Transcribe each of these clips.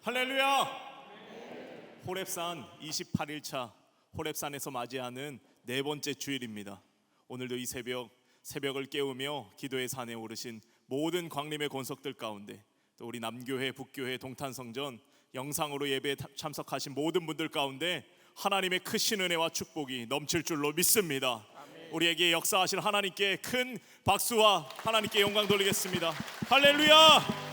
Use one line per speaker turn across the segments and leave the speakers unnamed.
할렐루야! 호렙산 28일차 호렙산에서 맞이하는 네 번째 주일입니다. 오늘도 이 새벽을 깨우며 기도의 산에 오르신 모든 광림의 권속들 가운데, 또 우리 남교회, 북교회, 동탄성전 영상으로 예배에 참석하신 모든 분들 가운데 하나님의 크신 은혜와 축복이 넘칠 줄로 믿습니다. 우리에게 역사하실 하나님께 큰 박수와 하나님께 영광 돌리겠습니다. 할렐루야!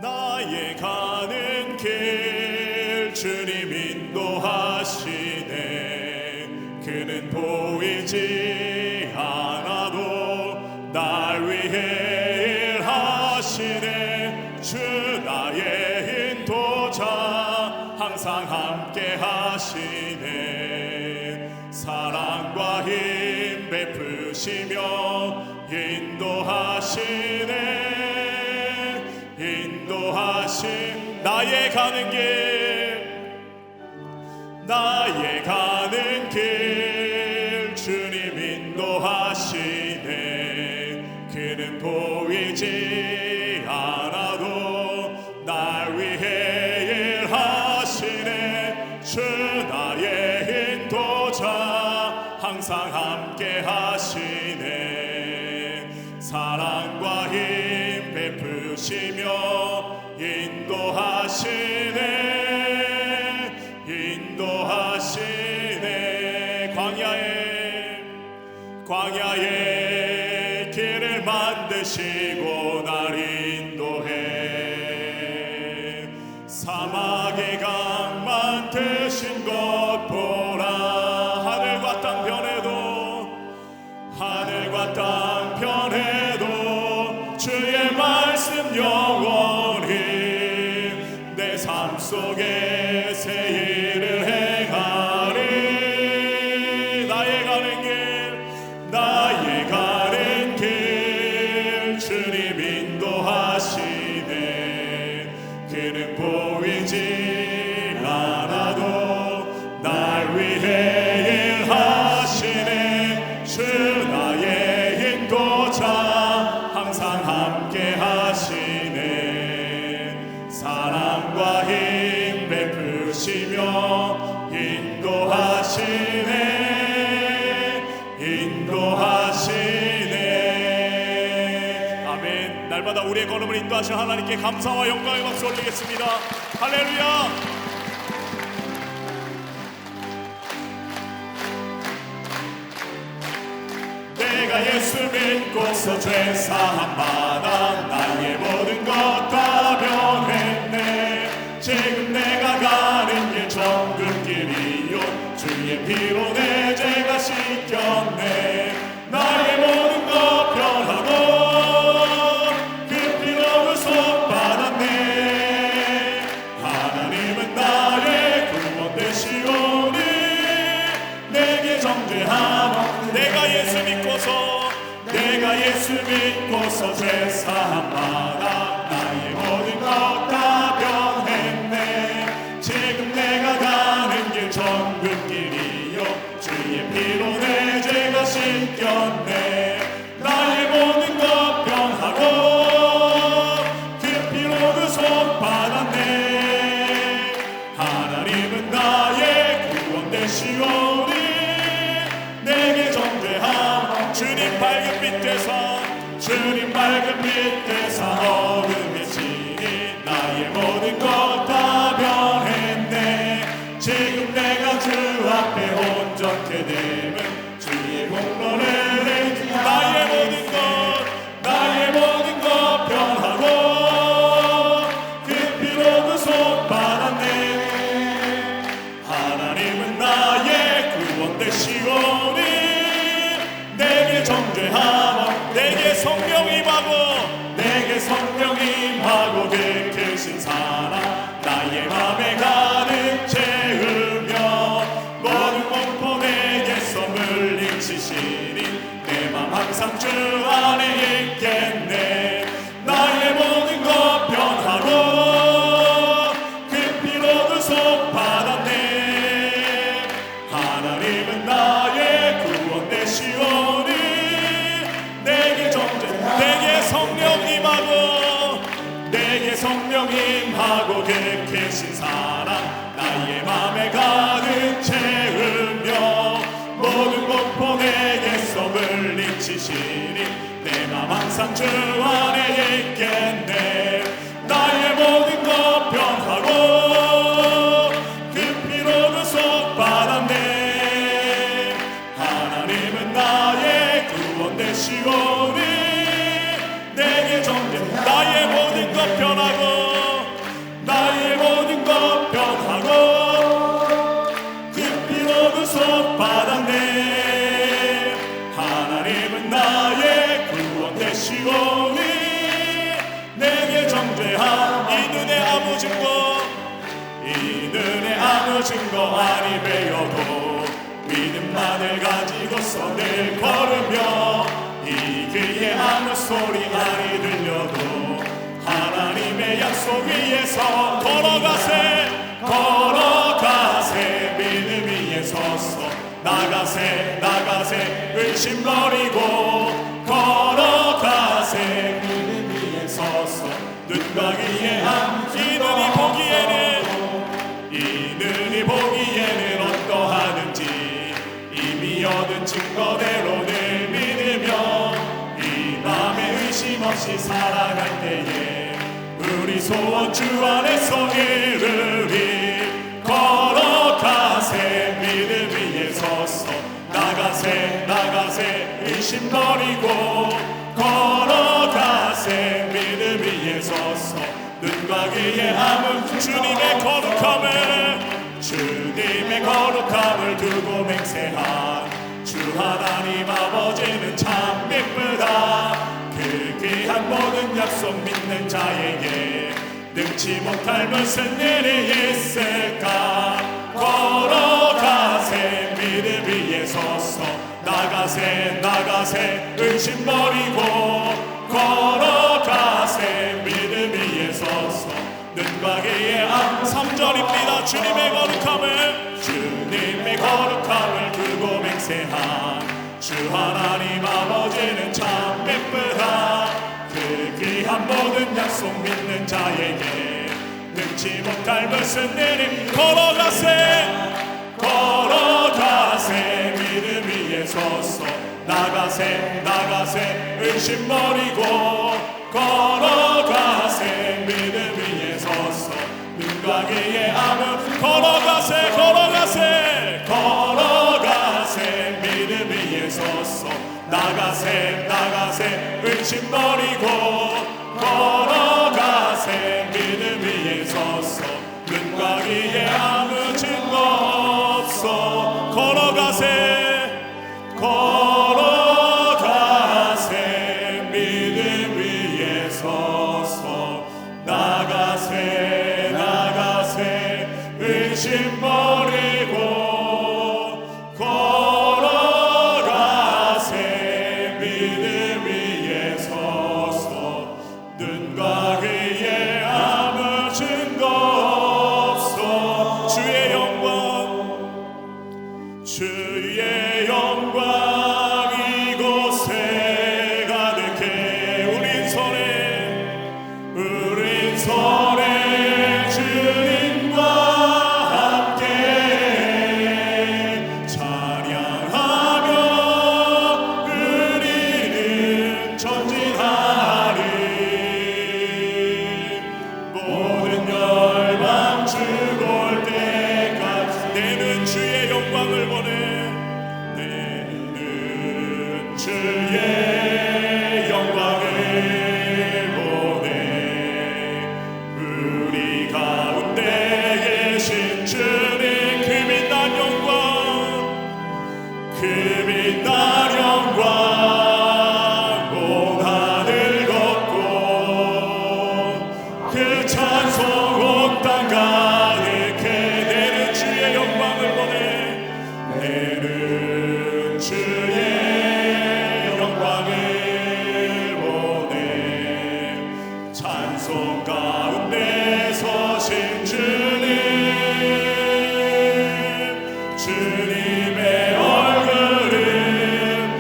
나의 가는 길 주님 인도하시네. 그는 보이지 않아도 날 위해 일하시네. 주 나의 인도자 항상 함께 하시네. 사랑과 힘 베푸시며 인도하시네. 인도하신 나의 가는 길 주님 인도하시네. 그는 보이지 않아도 날 위해 일하시네. 주 나의 인도자 항상 함께 하시네. 사랑과 힘 베푸시며 인도하시네. 광야의 길을 만드시고 날 인도해. 사막의 강만 되신 것 보라. 하늘과 땅 변해도 주의 말씀 영원히 내 삶 속에 새 일을 행하리. 나의 가는 길 주님 인도하시네. 그는 보이지 않아도 날 위해 일하시네. 주 나의 인도자 항상 함께 하시네. 사랑과 힘 베푸시며 인도하시네. 아멘. 날마다 우리의 걸음을 인도하시는 하나님께 감사와 영광의 박수 올리겠습니다. 할렐루야! 내가 예수 믿고서 죄사함 받아 나의 모든 것 다 변했네. 지금 내가 가는 길 정금길이요 주의 피로 내 죄가 씻겼네. 나의 모든 것 변하고 그 피로 구속 받았네. 하나님은 나의 구원 되시오니 내게 정죄하고 내가 예수 믿고서 죄사함 받아 나의 모든 것 다 변했네. 지금 내가 가는 길 정금길이요 주의 피로 내 죄가 씻겼네. 나의 모든 것 변하고 그 피로 구속 받았네. 하나님은 나의 구원 되시오니 내게 정죄하고 주님 밝은 빛에서 어둠이 지니 나의 모든 것 다 변했네. 지금 내가 주 앞에 온전케 되면 주의 공로를 내지. 나의 모든 것 변하고 그 피로 구속 받았네. 하나님은 나의 구원 되시오니 내게 정죄하고 내게 성령 임하고 베푸신 사랑 나의 맘에 가득 채우며 모든 공포 내게서 물리치시니 내 맘 항상 주 안에 있겠네. 나의 모든 것 변하고 그 피로 구속 받았네. 성령 임하고 계신 사랑 나의 맘에 가득 채우며 모든 공포 내게서 물리치시니 내 맘 항상 주 안에 있겠네. 나의 모든 것 변하고 그 피로 구속받았네. 하나님은 나의 구원 되시오니 내게 정죄. 나의 모든 것 변하고 나의 모든 것 변하고 그 피로 구속받았네. 하나님은 나의 구원 되시오니 내게 정죄한 이 눈에 아무 증거 이 눈에 아무 증거 아니 되어도 믿음만을 가지고서 늘 걸으며 이 귀에 아무 소리 아니 들려도 하나님의 약속 위에서 걸어가세 걸어가세 믿음 위에 서서 나가세 나가세 의심 버리고 걸어가세 믿음 위에 서서 눈과 귀에 이 눈이 보기에는 이 눈이 보기에는 어떠하든지 이미 얻은 증거대로 늘 믿으며 이 맘에 의심 없이 살아갈 때에 우리 소원 주 안에서 이루리. 걸어가세 믿음 위에 서서 나가세 나가세 의심 버리고 걸어가세 믿음 위에 서서 눈과 귀에 아무 주님의 거룩함을 두고 맹세한 주 하나님 아버지는 참 미쁘다. 그 귀한 모든 약속 믿는 자에게 능치 못할 무슨 일이 있을까. 걸어가세 믿음 위에 서서 나가세 나가세 의심 버리고 걸어가세 믿음 위에 서서 눈과 귀에 3절입니다. 주님의 거룩함을 두고 맹세한 주 하나님 아버지는 참 미쁘다. 그 귀한 모든 약속 믿는 자에게 능치 못할 무슨 일이. 걸어가세 믿음 위에 서서 나가세 나가세 의심 버리고 걸어가세 믿음 위에 서서 눈과 귀에 아무 걸어가세 믿음 위에 서서 나가세 나가세 의심 버리고 걸어가세 믿음 위에 서서 눈과 귀에 아무 증거 없어. 걸어가세 믿음 위에 서서 나가세 나가세 의심 버리고 걸어가세 믿음 위에 서서 눈과 귀에 아무 증거 없어. 주의 영광 이곳에 가득해. 우린 손에 주님과 함께 찬양하며 우리는 전진하리. 모든 열방 죽을 때까지 내는 주의 영광을 보내. 내는 주의 영광을 보내. 우리 가운데 계신 주님 그 빛난 영광 온 하늘 걷고 그 찬송 온 땅 가득해. 내는 주의 영광을 보내. 내는 주의 영광을 보내. 찬송 가운데 서신 주님의 얼굴은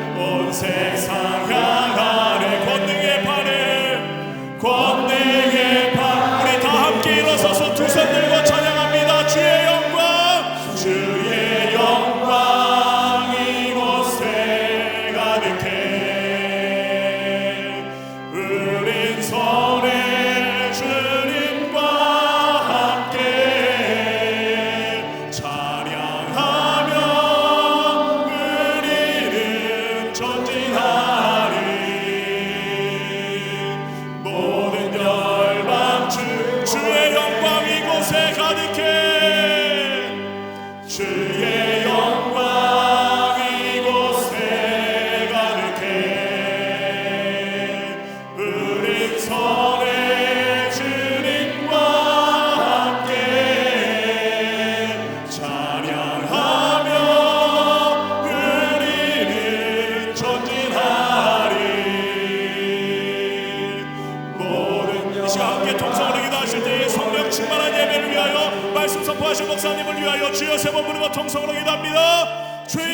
목사님을 위하여 주여 세 번 부르고 통성으로 기도합니다. 주여,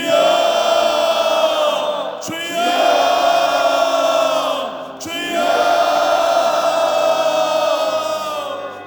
주여, 주여.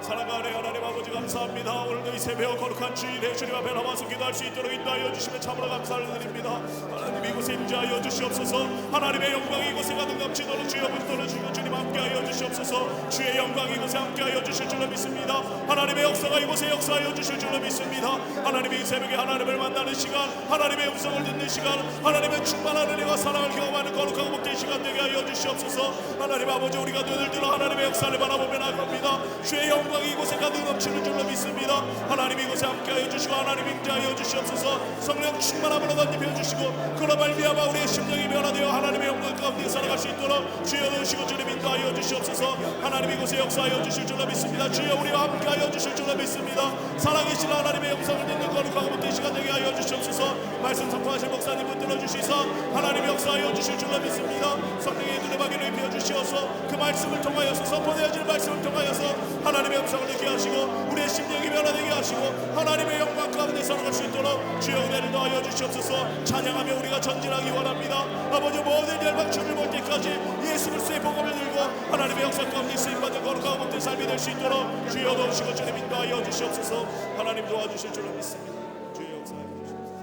사랑하는 하나님 아버지 감사합니다. 오늘도 이 새벽 거룩한 주일에 주님 앞에 나와서 기도할 수 있도록 인도하여 주시면 참으로 감사를 드립니다. 하나님 이곳에 임재하여 주시옵소서. 하나님의 영광이 이곳에 가득 넘치도록 주여 붙들어 주시고 주님 함께하여 주시옵소서. 주의 영광이 이곳에 함께하여 주실 줄로 믿습니다. 하나님의 역사가 이곳에 역사하여 주실 줄로 믿습니다. 하나님이 이 새벽에 하나님을 만나는 시간, 하나님의 음성을 듣는 시간, 하나님의 충만한 은혜와 사랑을 경험하는 거룩하고 복된 시간 되게 하여 주시옵소서. 하나님 아버지 우리가 눈을 들어 하나님의 역사를 바라보며 나갑니다. 주의 영광이 이곳에 가득 넘치는 줄로 믿습니다. 하나님 이곳에 함께하여 주시고 하나님 임재하여 주시옵소서. 성령 충만함으로 던집혀 주시고 그로 말미암아 우리의 심령이 변화되어 하나님의 영광 가운데 살아갈 수 있도록 주여 도우시고 주님 인도하여 주시옵소서. 하나님 이곳에 역사하여 주실 줄로 믿습니다. 주여 우리와 함께하여 주실 줄로 믿습니다. 살아계신 하나님의 영성을 듣는 거룩하고 복된 시간 되게 하여 주시옵소서. 말씀 선포하실 목사님 붙들어 주시사 하나님의 역사하여 주실 줄로 믿습니다. 성령의 눈에 박이를 입혀 주시어서 그 말씀을 통하여서 선포되어질 말씀을 통하여서 하나님의 음성을 듣게 하시고 우리의 심령이 변화되게 하시고 하나님의 영광 가운데 살아갈 수 있도록 주여 은혜를 더하여 주시옵소서. 찬양하며 우리가 전진하기 원합니다. 아버지 모든 열방춤을 볼 때까지 예수 그리스도의 복음을 들고 하나님의 역사 가운데 쓰임받는 거룩하고 복된 삶이 될 수 있도록 주여 도우시고 주님 인도하여 주시옵소서. 하나님 도와주실 줄로 믿습니다. 주여 역사하여 주시옵소서.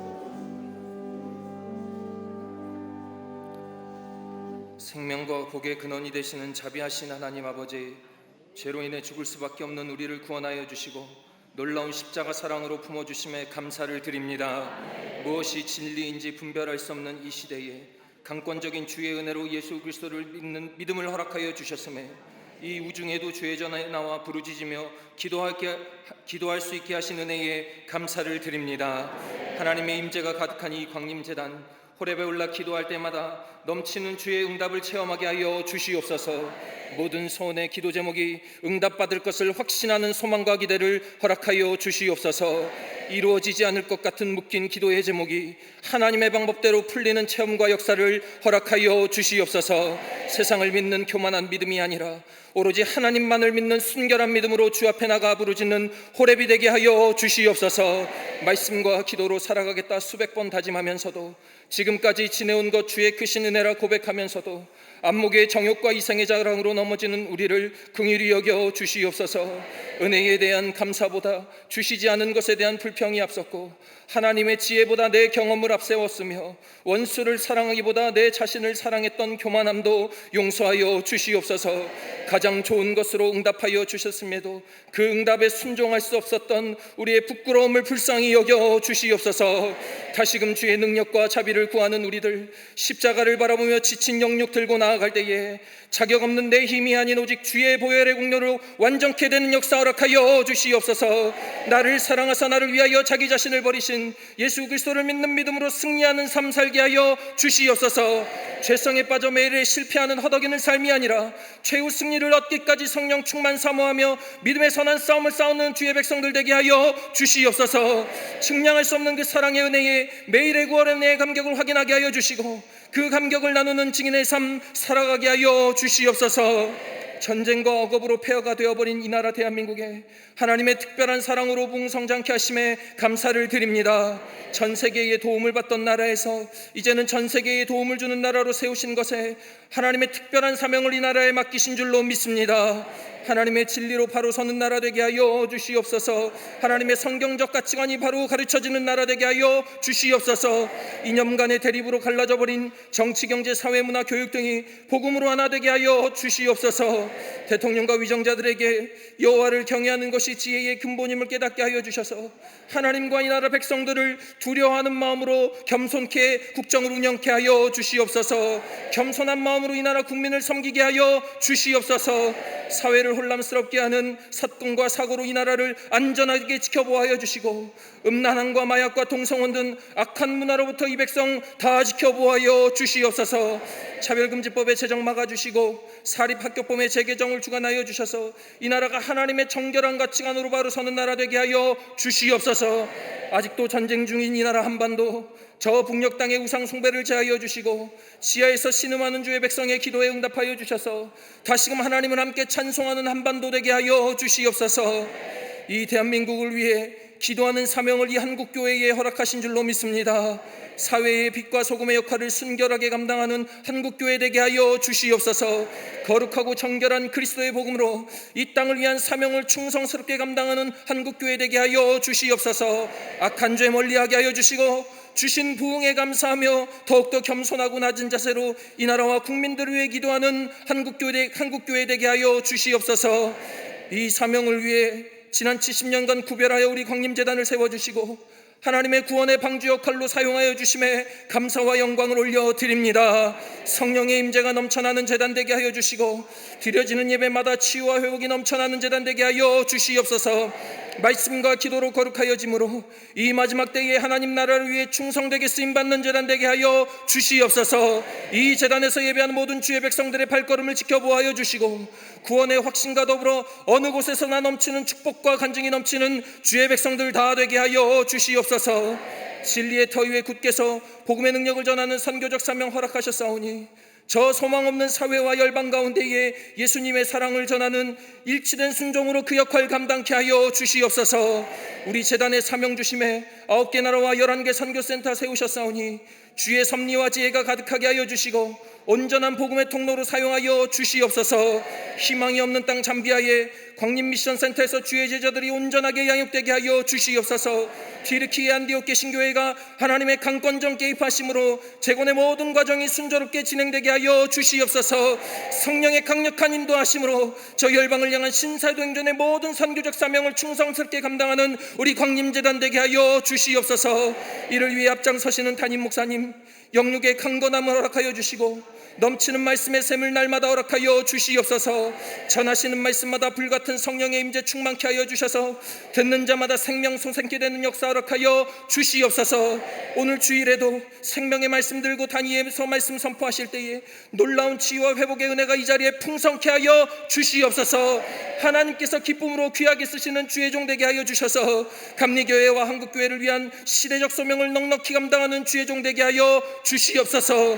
생명과 복의 근원이 되시는 자비하신 하나님 아버지, 죄로 인해 죽을 수밖에 없는 우리를 구원하여 주시고 놀라운 십자가 사랑으로 품어주심에 감사를 드립니다. 무엇이 진리인지 분별할 수 없는 이 시대에 강권적인 주의 은혜로 예수 그리스도를 믿는 믿음을 허락하여 주셨음에 이 우중에도 주의 전에 나와 부르짖으며 기도할 수 있게 하신 은혜에 감사를 드립니다. 하나님의 임재가 가득한 이 광림제단 호렙에 올라 기도할 때마다 넘치는 주의 응답을 체험하게 하여 주시옵소서. 모든 소원의 기도 제목이 응답받을 것을 확신하는 소망과 기대를 허락하여 주시옵소서. 이루어지지 않을 것 같은 묶인 기도의 제목이 하나님의 방법대로 풀리는 체험과 역사를 허락하여 주시옵소서. 세상을 믿는 교만한 믿음이 아니라 오로지 하나님만을 믿는 순결한 믿음으로 주 앞에 나가 부르짖는 호렙이 되게 하여 주시옵소서. 말씀과 기도로 살아가겠다 수백 번 다짐하면서도 지금까지 지내온 것 주의 크신 은혜라 고백하면서도 안목의 정욕과 이생의 자랑으로 넘어지는 우리를 긍휼히 여겨 주시옵소서. 은혜에 대한 감사보다 주시지 않은 것에 대한 불평이 앞섰고 하나님의 지혜보다 내 경험을 앞세웠으며 원수를 사랑하기보다 내 자신을 사랑했던 교만함도 용서하여 주시옵소서. 가장 좋은 것으로 응답하여 주셨음에도 그 응답에 순종할 수 없었던 우리의 부끄러움을 불쌍히 여겨 주시옵소서. 다시금 주의 능력과 자비를 구하는 우리들, 십자가를 바라보며 지친 영육 들고 나아갈 때에 자격 없는 내 힘이 아닌 오직 주의 보혈의 공로로 완전케 되는 역사 허락하여 주시옵소서. 나를 사랑하사 나를 위하여 자기 자신을 버리신 예수 그리스도를 믿는 믿음으로 승리하는 삶 살게 하여 주시옵소서. 죄성에 빠져 매일에 실패하는 허덕이는 삶이 아니라 최후 승리를 얻기까지 성령 충만 사모하며 믿음의 선한 싸움을 싸우는 주의 백성들 되게 하여 주시옵소서. 측량할 수 없는 그 사랑의 은혜에 매일의 구원의 은혜의 감격을 확인하게 하여 주시고 그 감격을 나누는 증인의 삶 살아가게 하여 주시옵소서. 전쟁과 억압으로 폐허가 되어버린 이 나라 대한민국에 하나님의 특별한 사랑으로 붕성장케 하심에 감사를 드립니다. 전 세계의 도움을 받던 나라에서 이제는 전 세계에 도움을 주는 나라로 세우신 것에 하나님의 특별한 사명을 이 나라에 맡기신 줄로 믿습니다. 하나님의 진리로 바로 서는 나라 되게 하여 주시옵소서. 하나님의 성경적 가치관이 바로 가르쳐지는 나라 되게 하여 주시옵소서. 이념간의 대립으로 갈라져 버린 정치, 경제, 사회, 문화, 교육 등이 복음으로 하나 되게 하여 주시옵소서. 대통령과 위정자들에게 여호와를 경외하는 것이 지혜의 근본임을 깨닫게 하여 주셔서 하나님과 이 나라 백성들을 두려워하는 마음으로 겸손케 국정을 운영케 하여 주시옵소서. 겸손한 마음으로 이 나라 국민을 섬기게 하여 주시옵소서. 사회를 혼란스럽게 하는 사건과 사고로 이 나라를 안전하게 지켜보아여 주시고 음란함과 마약과 동성혼 등 악한 문화로부터 이 백성 다 지켜보아여 주시옵소서. 차별금지법의 제정 막아주시고 사립학교법의 재개정을 주관하여 주셔서 이 나라가 하나님의 정결한 가치관으로 바로 서는 나라 되게 하여 주시옵소서. 아직도 전쟁 중인 이 나라 한반도 저 북녘 땅의 우상 숭배를 제하여 주시고 지하에서 신음하는 주의 백성의 기도에 응답하여 주셔서 다시금 하나님을 함께 찬송하는 한반도 되게 하여 주시옵소서. 이 대한민국을 위해 기도하는 사명을 이 한국교회에 허락하신 줄로 믿습니다. 사회의 빛과 소금의 역할을 순결하게 감당하는 한국교회 되게 하여 주시옵소서. 거룩하고 정결한 그리스도의 복음으로 이 땅을 위한 사명을 충성스럽게 감당하는 한국교회 되게 하여 주시옵소서. 악한 죄 멀리하게 하여 주시고 주신 부흥에 감사하며 더욱더 겸손하고 낮은 자세로 이 나라와 국민들을 위해 기도하는 한국교회 되게 하여 주시옵소서. 이 사명을 위해 지난 70년간 구별하여 우리 광림재단을 세워주시고 하나님의 구원의 방주 역할로 사용하여 주심에 감사와 영광을 올려드립니다. 성령의 임재가 넘쳐나는 재단 되게 하여 주시고 드려지는 예배마다 치유와 회복이 넘쳐나는 재단 되게 하여 주시옵소서. 말씀과 기도로 거룩하여 짐으로 이 마지막 때에 하나님 나라를 위해 충성되게 쓰임받는 재단 되게 하여 주시옵소서. 이 재단에서 예배하는 모든 주의 백성들의 발걸음을 지켜보아여 주시고 구원의 확신과 더불어 어느 곳에서나 넘치는 축복과 간증이 넘치는 주의 백성들 다 되게 하여 주시옵소서. 진리의 터 위에 굳게서 복음의 능력을 전하는 선교적 사명 허락하셨사오니 저 소망 없는 사회와 열방 가운데에 예수님의 사랑을 전하는 일치된 순종으로 그 역할 감당케 하여 주시옵소서. 우리 재단의 사명 주심에 9개 나라와 11개 선교센터 세우셨사오니 주의 섭리와 지혜가 가득하게 하여 주시고 온전한 복음의 통로로 사용하여 주시옵소서. 희망이 없는 땅 잠비아의 광림미션센터에서 주의 제자들이 온전하게 양육되게 하여 주시옵소서. 튀르키예 안디옥계 신교회가 하나님의 강권정 개입하심으로 재건의 모든 과정이 순조롭게 진행되게 하여 주시옵소서. 성령의 강력한 인도하심으로 저 열방을 향한 신사도 행전의 모든 선교적 사명을 충성스럽게 감당하는 우리 광림재단 되게 하여 주시옵소서. 이를 위해 앞장서시는 담임 목사님 영육의 강건함을 허락하여 주시고 넘치는 말씀의 샘을 날마다 허락하여 주시옵소서. 전하시는 말씀마다 불같은 성령의 임재 충만케 하여 주셔서 듣는 자마다 생명 솟게 되는 역사 허락하여 주시옵소서. 오늘 주일에도 생명의 말씀 들고 단위에서 말씀 선포하실 때에 놀라운 치유와 회복의 은혜가 이 자리에 풍성케 하여 주시옵소서. 하나님께서 기쁨으로 귀하게 쓰시는 주의 종 되게 하여 주셔서 감리교회와 한국교회를 위한 시대적 소명을 넉넉히 감당하는 주의 종 되게 하여 주시옵소서.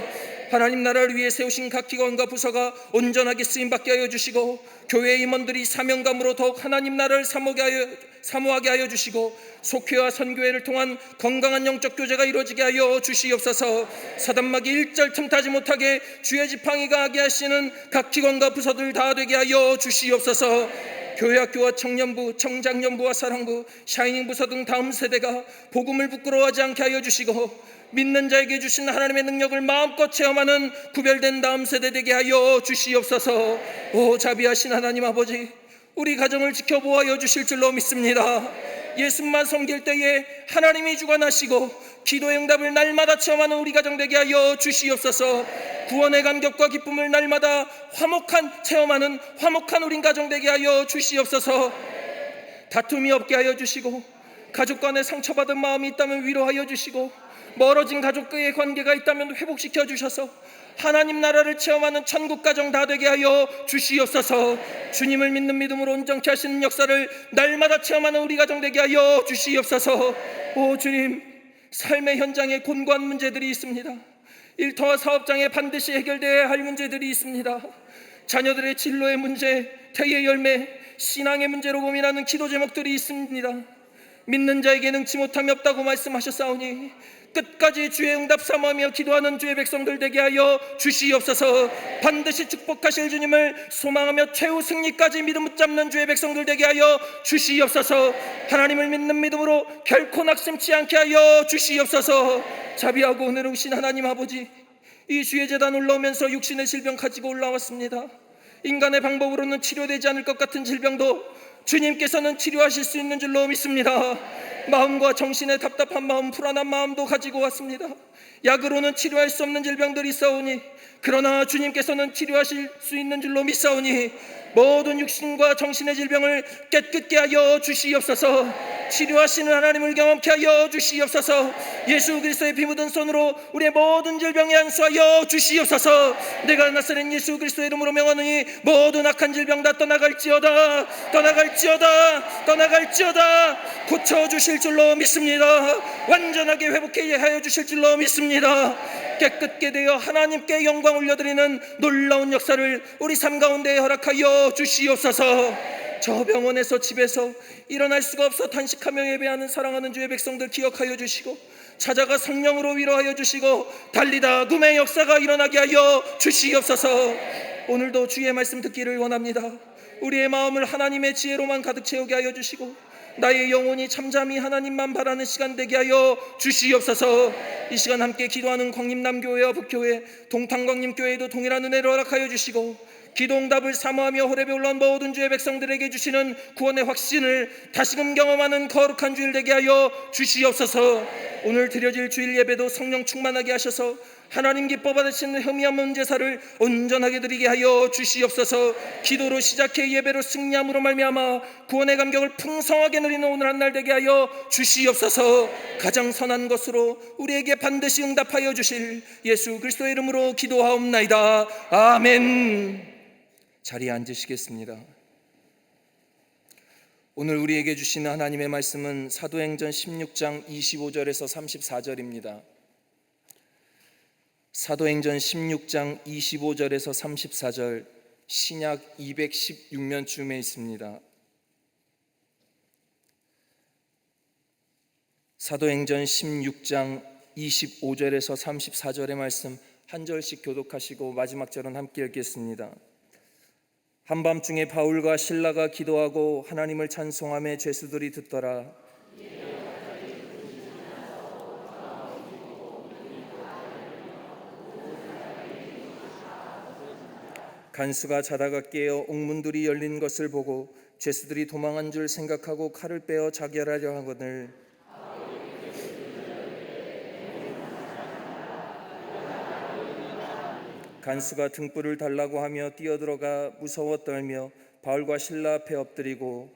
하나님 나라를 위해 세우신 각 기관과 부서가 온전하게 쓰임받게 하여 주시고 교회 임원들이 사명감으로 더욱 하나님 나라를 사모하게 하여 주시고 속회와 선교회를 통한 건강한 영적 교제가 이루어지게 하여 주시옵소서. 사단막이 일절 틈타지 못하게 주의 지팡이가 하게 하시는 각 기관과 부서들 다 되게 하여 주시옵소서. 교회학교와 청년부, 청장년부와 사랑부, 샤이닝 부서 등 다음 세대가 복음을 부끄러워하지 않게 하여 주시고 믿는 자에게 주신 하나님의 능력을 마음껏 체험하는 구별된 다음 세대 되게 하여 주시옵소서. 오 자비하신 하나님 아버지, 우리 가정을 지켜보아여 주실 줄로 믿습니다. 예수만 섬길 때에 하나님이 주관하시고 기도의 응답을 날마다 체험하는 우리 가정 되게 하여 주시옵소서. 구원의 감격과 기쁨을 날마다 체험하는 화목한 우리 가정 되게 하여 주시옵소서. 다툼이 없게 하여 주시고 가족 간에 상처받은 마음이 있다면 위로하여 주시고 멀어진 가족과의 관계가 있다면 회복시켜 주셔서 하나님 나라를 체험하는 천국 가정 다 되게 하여 주시옵소서. 주님을 믿는 믿음으로 온전케 하시는 역사를 날마다 체험하는 우리 가정 되게 하여 주시옵소서. 오 주님, 삶의 현장에 곤고한 문제들이 있습니다. 일터와 사업장에 반드시 해결되어야 할 문제들이 있습니다. 자녀들의 진로의 문제, 태의 열매, 신앙의 문제로 고민하는 기도 제목들이 있습니다. 믿는 자에게 능치 못함이 없다고 말씀하셨사오니 끝까지 주의 응답 사모하며 기도하는 주의 백성들 되게 하여 주시옵소서. 반드시 축복하실 주님을 소망하며 최후 승리까지 믿음 붙잡는 주의 백성들 되게 하여 주시옵소서. 하나님을 믿는 믿음으로 결코 낙심치 않게 하여 주시옵소서. 자비하고 은혜로우신 하나님 아버지, 이 주의 재단 올라오면서 육신의 질병 가지고 올라왔습니다. 인간의 방법으로는 치료되지 않을 것 같은 질병도 주님께서는 치료하실 수 있는 줄로 믿습니다. 마음과 정신의 답답한 마음, 불안한 마음도 가지고 왔습니다. 약으로는 치료할 수 없는 질병들이 있사오니 그러나 주님께서는 치료하실 수 있는 줄로 믿사오니 모든 육신과 정신의 질병을 깨끗게 하여 주시옵소서. 치료하시는 하나님을 경험케 하여 주시옵소서. 예수 그리스도의 피 묻은 손으로 우리의 모든 질병에 안수하여 주시옵소서. 내가 나사렛 예수 그리스도의 이름으로 명하노니 모든 악한 질병 다 떠나갈지어다, 떠나갈지어다, 떠나갈지어다. 고쳐주실 줄로 믿습니다. 완전하게 회복케 하여 주실 줄로 믿습니다. 깨끗게 되어 하나님께 영광 올려드리는 놀라운 역사를 우리 삶 가운데 허락하여 주시옵소서. 저 병원에서 집에서 일어날 수가 없어 탄식하며 예배하는 사랑하는 주의 백성들 기억하여 주시고, 찾아가 성령으로 위로하여 주시고 달리다 구매의 역사가 일어나게 하여 주시옵소서. 오늘도 주의 말씀 듣기를 원합니다. 우리의 마음을 하나님의 지혜로만 가득 채우게 하여 주시고, 나의 영혼이 잠잠히 하나님만 바라는 시간 되게 하여 주시옵소서. 이 시간 함께 기도하는 광림남교회와 북교회, 동탄광림교회에도 동일한 은혜를 허락하여 주시고, 기도응답을 사모하며 호렙에 올라온 모든 주의 백성들에게 주시는 구원의 확신을 다시금 경험하는 거룩한 주일 되게 하여 주시옵소서. 오늘 드려질 주일 예배도 성령 충만하게 하셔서 하나님 기뻐 받으시는 흠이 없는 제사를 온전하게 드리게 하여 주시옵소서. 기도로 시작해 예배로 승리함으로 말미암아 구원의 감격을 풍성하게 누리는 오늘 한날 되게 하여 주시옵소서. 가장 선한 것으로 우리에게 반드시 응답하여 주실 예수 그리스도의 이름으로 기도하옵나이다. 아멘. 자리에 앉으시겠습니다. 오늘 우리에게 주시는 하나님의 말씀은 사도행전 16장 25절에서 34절입니다. 사도행전 16장 25절에서 34절, 신약 216면쯤에 있습니다. 사도행전 16장 25절에서 34절의 말씀 한 절씩 교독하시고 마지막 절은 함께 읽겠습니다. 한밤중에 바울과 실라가 기도하고 하나님을 찬송하며 죄수들이 듣더라. 간수가 자다가 깨어 옥문들이 열린 것을 보고 죄수들이 도망한 줄 생각하고 칼을 빼어 자결하려 하거늘 간수가 등불을 달라고 하며 뛰어들어가 무서워 떨며 바울과 실라 앞에 엎드리고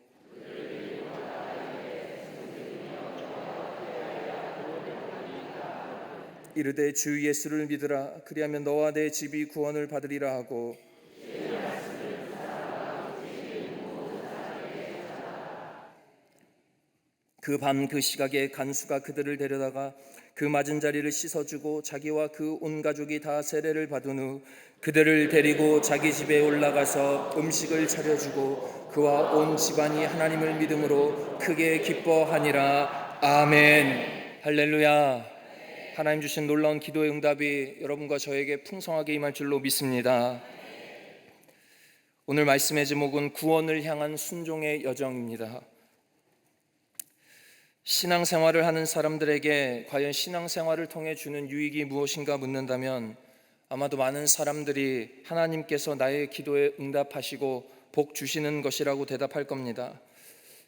이르되 주 예수를 믿으라. 그리하면 너와 내 집이 구원을 받으리라 하고 그 밤 그 시각에 간수가 그들을 데려다가 그 맞은 자리를 씻어주고 자기와 그 온 가족이 다 세례를 받은 후 그들을 데리고 자기 집에 올라가서 음식을 차려주고 그와 온 집안이 하나님을 믿음으로 크게 기뻐하니라. 아멘. 할렐루야. 하나님 주신 놀라운 기도의 응답이 여러분과 저에게 풍성하게 임할 줄로 믿습니다. 오늘 말씀의 제목은 구원을 향한 순종의 여정입니다. 신앙생활을 하는 사람들에게 과연 신앙생활을 통해 주는 유익이 무엇인가 묻는다면 아마도 많은 사람들이 하나님께서 나의 기도에 응답하시고 복 주시는 것이라고 대답할 겁니다.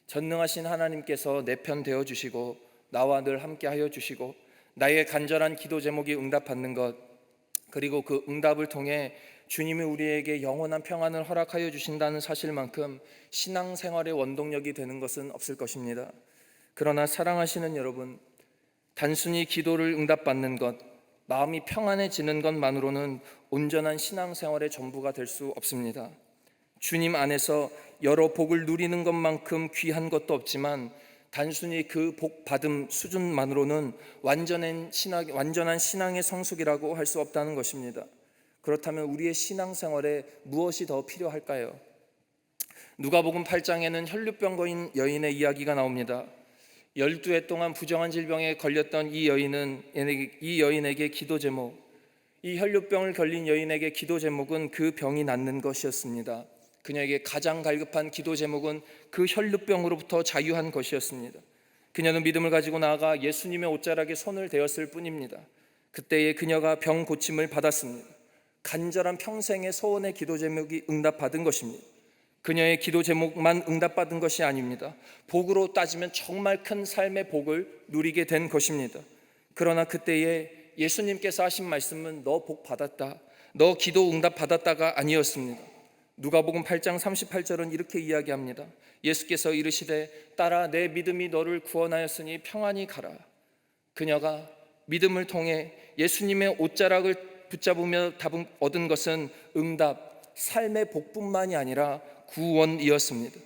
전능하신 하나님께서 내 편 되어 주시고 나와 늘 함께 하여 주시고 나의 간절한 기도 제목이 응답받는 것, 그리고 그 응답을 통해 주님이 우리에게 영원한 평안을 허락하여 주신다는 사실만큼 신앙생활의 원동력이 되는 것은 없을 것입니다. 그러나 사랑하시는 여러분, 단순히 기도를 응답받는 것, 마음이 평안해지는 것만으로는 온전한 신앙생활의 전부가 될 수 없습니다. 주님 안에서 여러 복을 누리는 것만큼 귀한 것도 없지만 단순히 그 복 받음 수준만으로는 완전한 신앙의 성숙이라고 할 수 없다는 것입니다. 그렇다면 우리의 신앙생활에 무엇이 더 필요할까요? 누가복음 8장에는 혈루병 거인 여인의 이야기가 나옵니다. 12해 동안 부정한 질병에 걸렸던 이 여인에게 기도 제목, 이 혈루병을 걸린 여인에게 기도 제목은 그 병이 낫는 것이었습니다. 그녀에게 가장 갈급한 기도 제목은 그 혈루병으로부터 자유한 것이었습니다. 그녀는 믿음을 가지고 나아가 예수님의 옷자락에 손을 대었을 뿐입니다. 그때에 그녀가 병 고침을 받았습니다. 간절한 평생의 소원의 기도 제목이 응답받은 것입니다. 그녀의 기도 제목만 응답받은 것이 아닙니다. 복으로 따지면 정말 큰 삶의 복을 누리게 된 것입니다. 그러나 그때에 예수님께서 하신 말씀은 너 복 받았다, 너 기도 응답 받았다가 아니었습니다. 누가복음 8장 38절은 이렇게 이야기합니다. 예수께서 이르시되 딸아 내 믿음이 너를 구원하였으니 평안히 가라. 그녀가 믿음을 통해 예수님의 옷자락을 붙잡으며 답을 얻은 것은 응답, 삶의 복뿐만이 아니라 구원이었습니다.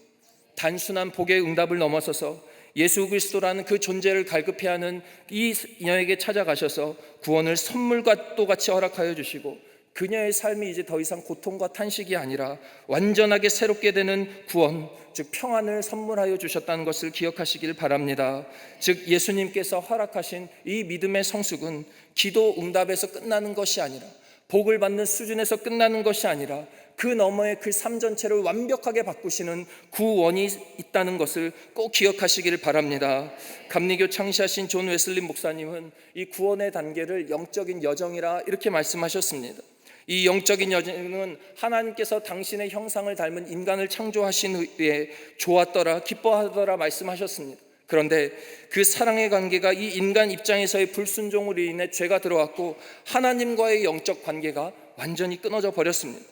단순한 복의 응답을 넘어서서 예수 그리스도라는 그 존재를 갈급해하는 이 여인에게 찾아가셔서 구원을 선물과 똑같이 허락하여 주시고 그녀의 삶이 이제 더 이상 고통과 탄식이 아니라 완전하게 새롭게 되는 구원, 즉 평안을 선물하여 주셨다는 것을 기억하시길 바랍니다. 즉 예수님께서 허락하신 이 믿음의 성숙은 기도 응답에서 끝나는 것이 아니라, 복을 받는 수준에서 끝나는 것이 아니라 그 너머에 그 삶 전체를 완벽하게 바꾸시는 구원이 있다는 것을 꼭 기억하시길 바랍니다. 감리교 창시하신 존 웨슬리 목사님은 이 구원의 단계를 영적인 여정이라 이렇게 말씀하셨습니다. 이 영적인 여정은 하나님께서 당신의 형상을 닮은 인간을 창조하신 후에 좋았더라, 기뻐하더라 말씀하셨습니다. 그런데 그 사랑의 관계가 이 인간 입장에서의 불순종으로 인해 죄가 들어왔고 하나님과의 영적 관계가 완전히 끊어져 버렸습니다.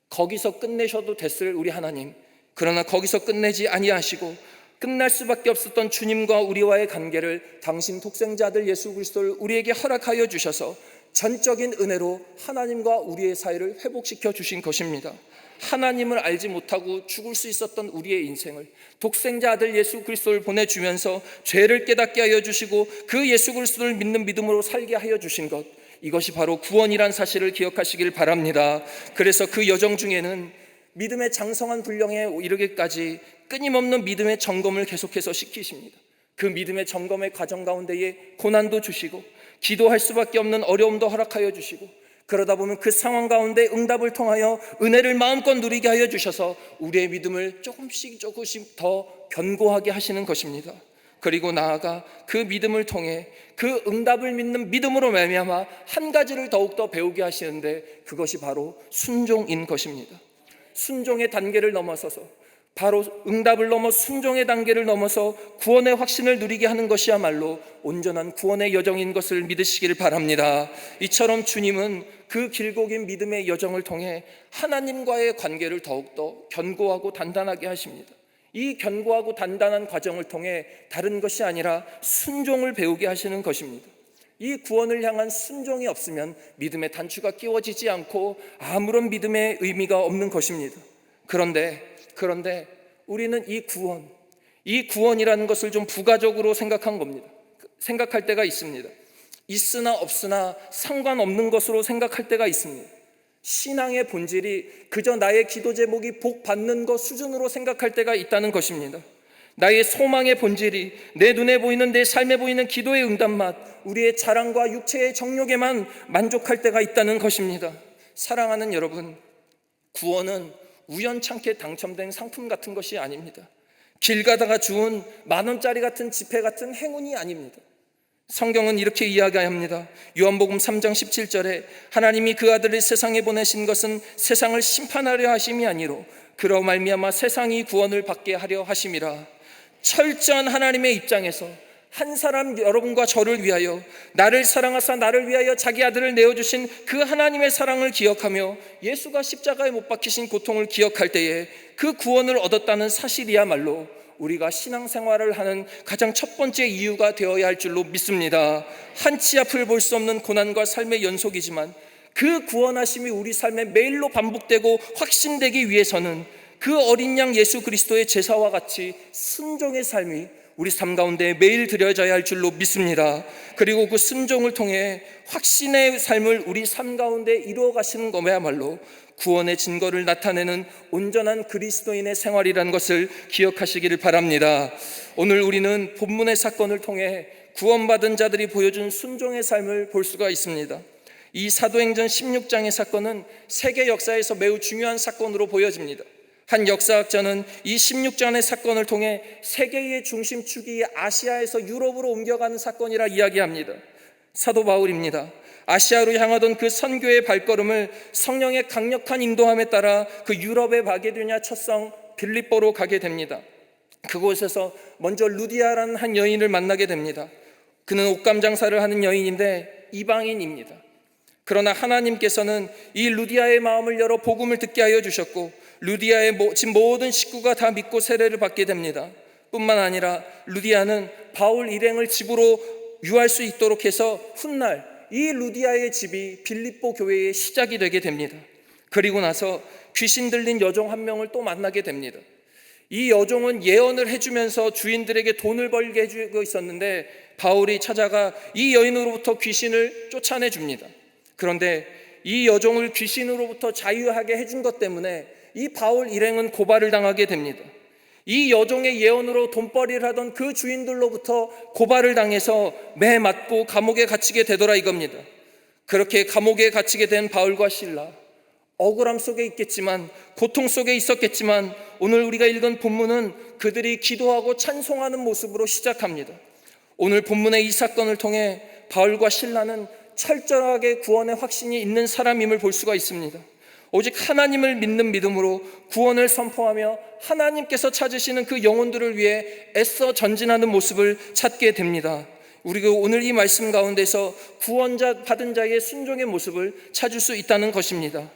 거기서 끝내셔도 됐을 우리 하나님, 그러나 거기서 끝내지 아니하시고 끝날 수밖에 없었던 주님과 우리와의 관계를 당신 독생자 아들 예수 그리스도를 우리에게 허락하여 주셔서 전적인 은혜로 하나님과 우리의 사이를 회복시켜 주신 것입니다. 하나님을 알지 못하고 죽을 수 있었던 우리의 인생을 독생자 아들 예수 그리스도를 보내주면서 죄를 깨닫게 하여 주시고 그 예수 그리스도를 믿는 믿음으로 살게 하여 주신 것, 이것이 바로 구원이란 사실을 기억하시길 바랍니다. 그래서 그 여정 중에는 믿음의 장성한 분량에 이르기까지 끊임없는 믿음의 점검을 계속해서 시키십니다. 그 믿음의 점검의 과정 가운데에 고난도 주시고 기도할 수밖에 없는 어려움도 허락하여 주시고, 그러다 보면 그 상황 가운데 응답을 통하여 은혜를 마음껏 누리게 하여 주셔서 우리의 믿음을 조금씩 더 견고하게 하시는 것입니다. 그리고 나아가 그 믿음을 통해 그 응답을 믿는 믿음으로 말미암아 한 가지를 더욱더 배우게 하시는데, 그것이 바로 순종인 것입니다. 순종의 단계를 넘어서서, 바로 응답을 넘어 순종의 단계를 넘어서 구원의 확신을 누리게 하는 것이야말로 온전한 구원의 여정인 것을 믿으시길 바랍니다. 이처럼 주님은 그 길고 긴 믿음의 여정을 통해 하나님과의 관계를 더욱더 견고하고 단단하게 하십니다. 이 견고하고 단단한 과정을 통해 다른 것이 아니라 순종을 배우게 하시는 것입니다. 이 구원을 향한 순종이 없으면 믿음의 단추가 끼워지지 않고 아무런 믿음의 의미가 없는 것입니다. 그런데 우리는 이 구원이라는 것을 좀 부가적으로 생각할 때가 있습니다. 있으나 없으나 상관없는 것으로 생각할 때가 있습니다. 신앙의 본질이 그저 나의 기도 제목이 복 받는 것 수준으로 생각할 때가 있다는 것입니다. 나의 소망의 본질이 내 눈에 보이는, 내 삶에 보이는 기도의 응답만, 우리의 자랑과 육체의 정욕에만 만족할 때가 있다는 것입니다. 사랑하는 여러분, 구원은 우연찮게 당첨된 상품 같은 것이 아닙니다. 길 가다가 주운 10,000원짜리 같은 지폐 같은 행운이 아닙니다. 성경은 이렇게 이야기합니다. 요한복음 3장 17절에 하나님이 그 아들을 세상에 보내신 것은 세상을 심판하려 하심이 아니로 그로 말미암아 세상이 구원을 받게 하려 하심이라. 철저한 하나님의 입장에서 한 사람 여러분과 저를 위하여, 나를 사랑하사 나를 위하여 자기 아들을 내어주신 그 하나님의 사랑을 기억하며 예수가 십자가에 못 박히신 고통을 기억할 때에 그 구원을 얻었다는 사실이야말로 우리가 신앙생활을 하는 가장 첫 번째 이유가 되어야 할 줄로 믿습니다. 한치 앞을 볼 수 없는 고난과 삶의 연속이지만 그 구원하심이 우리 삶에 매일로 반복되고 확신되기 위해서는 그 어린 양 예수 그리스도의 제사와 같이 순종의 삶이 우리 삶 가운데 매일 드려져야 할 줄로 믿습니다. 그리고 그 순종을 통해 확신의 삶을 우리 삶 가운데 이루어 가시는 것야말로 구원의 증거를 나타내는 온전한 그리스도인의 생활이라는 것을 기억하시기를 바랍니다. 오늘 우리는 본문의 사건을 통해 구원받은 자들이 보여준 순종의 삶을 볼 수가 있습니다. 이 사도행전 16장의 사건은 세계 역사에서 매우 중요한 사건으로 보여집니다. 한 역사학자는 이 16장의 사건을 통해 세계의 중심축이 아시아에서 유럽으로 옮겨가는 사건이라 이야기합니다. 사도 바울입니다. 아시아로 향하던 그 선교의 발걸음을 성령의 강력한 인도함에 따라 그 유럽의 마게도냐 첫성 빌립보로 가게 됩니다. 그곳에서 먼저 루디아라는 한 여인을 만나게 됩니다. 그는 옷감 장사를 하는 여인인데 이방인입니다. 그러나 하나님께서는 이 루디아의 마음을 열어 복음을 듣게 하여 주셨고 루디아의 집 모든 식구가 다 믿고 세례를 받게 됩니다. 뿐만 아니라 루디아는 바울 일행을 집으로 유할 수 있도록 해서 훗날 이 루디아의 집이 빌립보 교회의 시작이 되게 됩니다. 그리고 나서 귀신 들린 여종 한 명을 또 만나게 됩니다. 이 여종은 예언을 해주면서 주인들에게 돈을 벌게 해주고 있었는데 바울이 찾아가 이 여인으로부터 귀신을 쫓아내 줍니다. 그런데 이 여종을 귀신으로부터 자유하게 해준 것 때문에 이 바울 일행은 고발을 당하게 됩니다. 이 여종의 예언으로 돈벌이를 하던 그 주인들로부터 고발을 당해서 매 맞고 감옥에 갇히게 되더라 이겁니다. 그렇게 감옥에 갇히게 된 바울과 실라, 억울함 속에 있겠지만, 고통 속에 있었겠지만, 오늘 우리가 읽은 본문은 그들이 기도하고 찬송하는 모습으로 시작합니다. 오늘 본문의 이 사건을 통해 바울과 실라는 철저하게 구원의 확신이 있는 사람임을 볼 수가 있습니다. 오직 하나님을 믿는 믿음으로 구원을 선포하며 하나님께서 찾으시는 그 영혼들을 위해 애써 전진하는 모습을 찾게 됩니다. 우리가 오늘 이 말씀 가운데서 구원자 받은 자의 순종의 모습을 찾을 수 있다는 것입니다.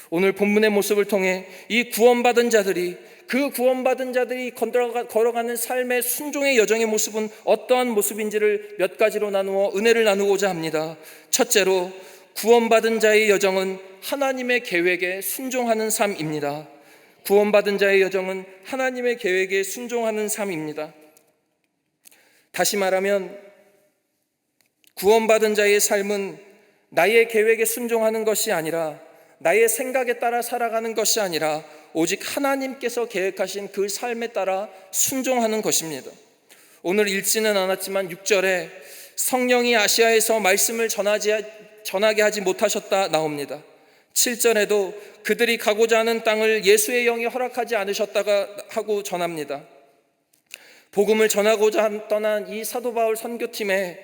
오늘 본문의 모습을 통해 이 구원받은 자들이, 그 구원받은 자들이 걸어가는 삶의 순종의 여정의 모습은 어떠한 모습인지를 몇 가지로 나누어 은혜를 나누고자 합니다. 첫째로, 구원받은 자의 여정은 하나님의 계획에 순종하는 삶입니다. 구원받은 자의 여정은 하나님의 계획에 순종하는 삶입니다. 다시 말하면 구원받은 자의 삶은 나의 계획에 순종하는 것이 아니라, 나의 생각에 따라 살아가는 것이 아니라 오직 하나님께서 계획하신 그 삶에 따라 순종하는 것입니다. 오늘 읽지는 않았지만 6절에 성령이 아시아에서 말씀을 전하게 하지 못하셨다 나옵니다. 7절에도 그들이 가고자 하는 땅을 예수의 영이 허락하지 않으셨다가 하고 전합니다. 복음을 전하고자 떠난 이 사도 바울 선교팀에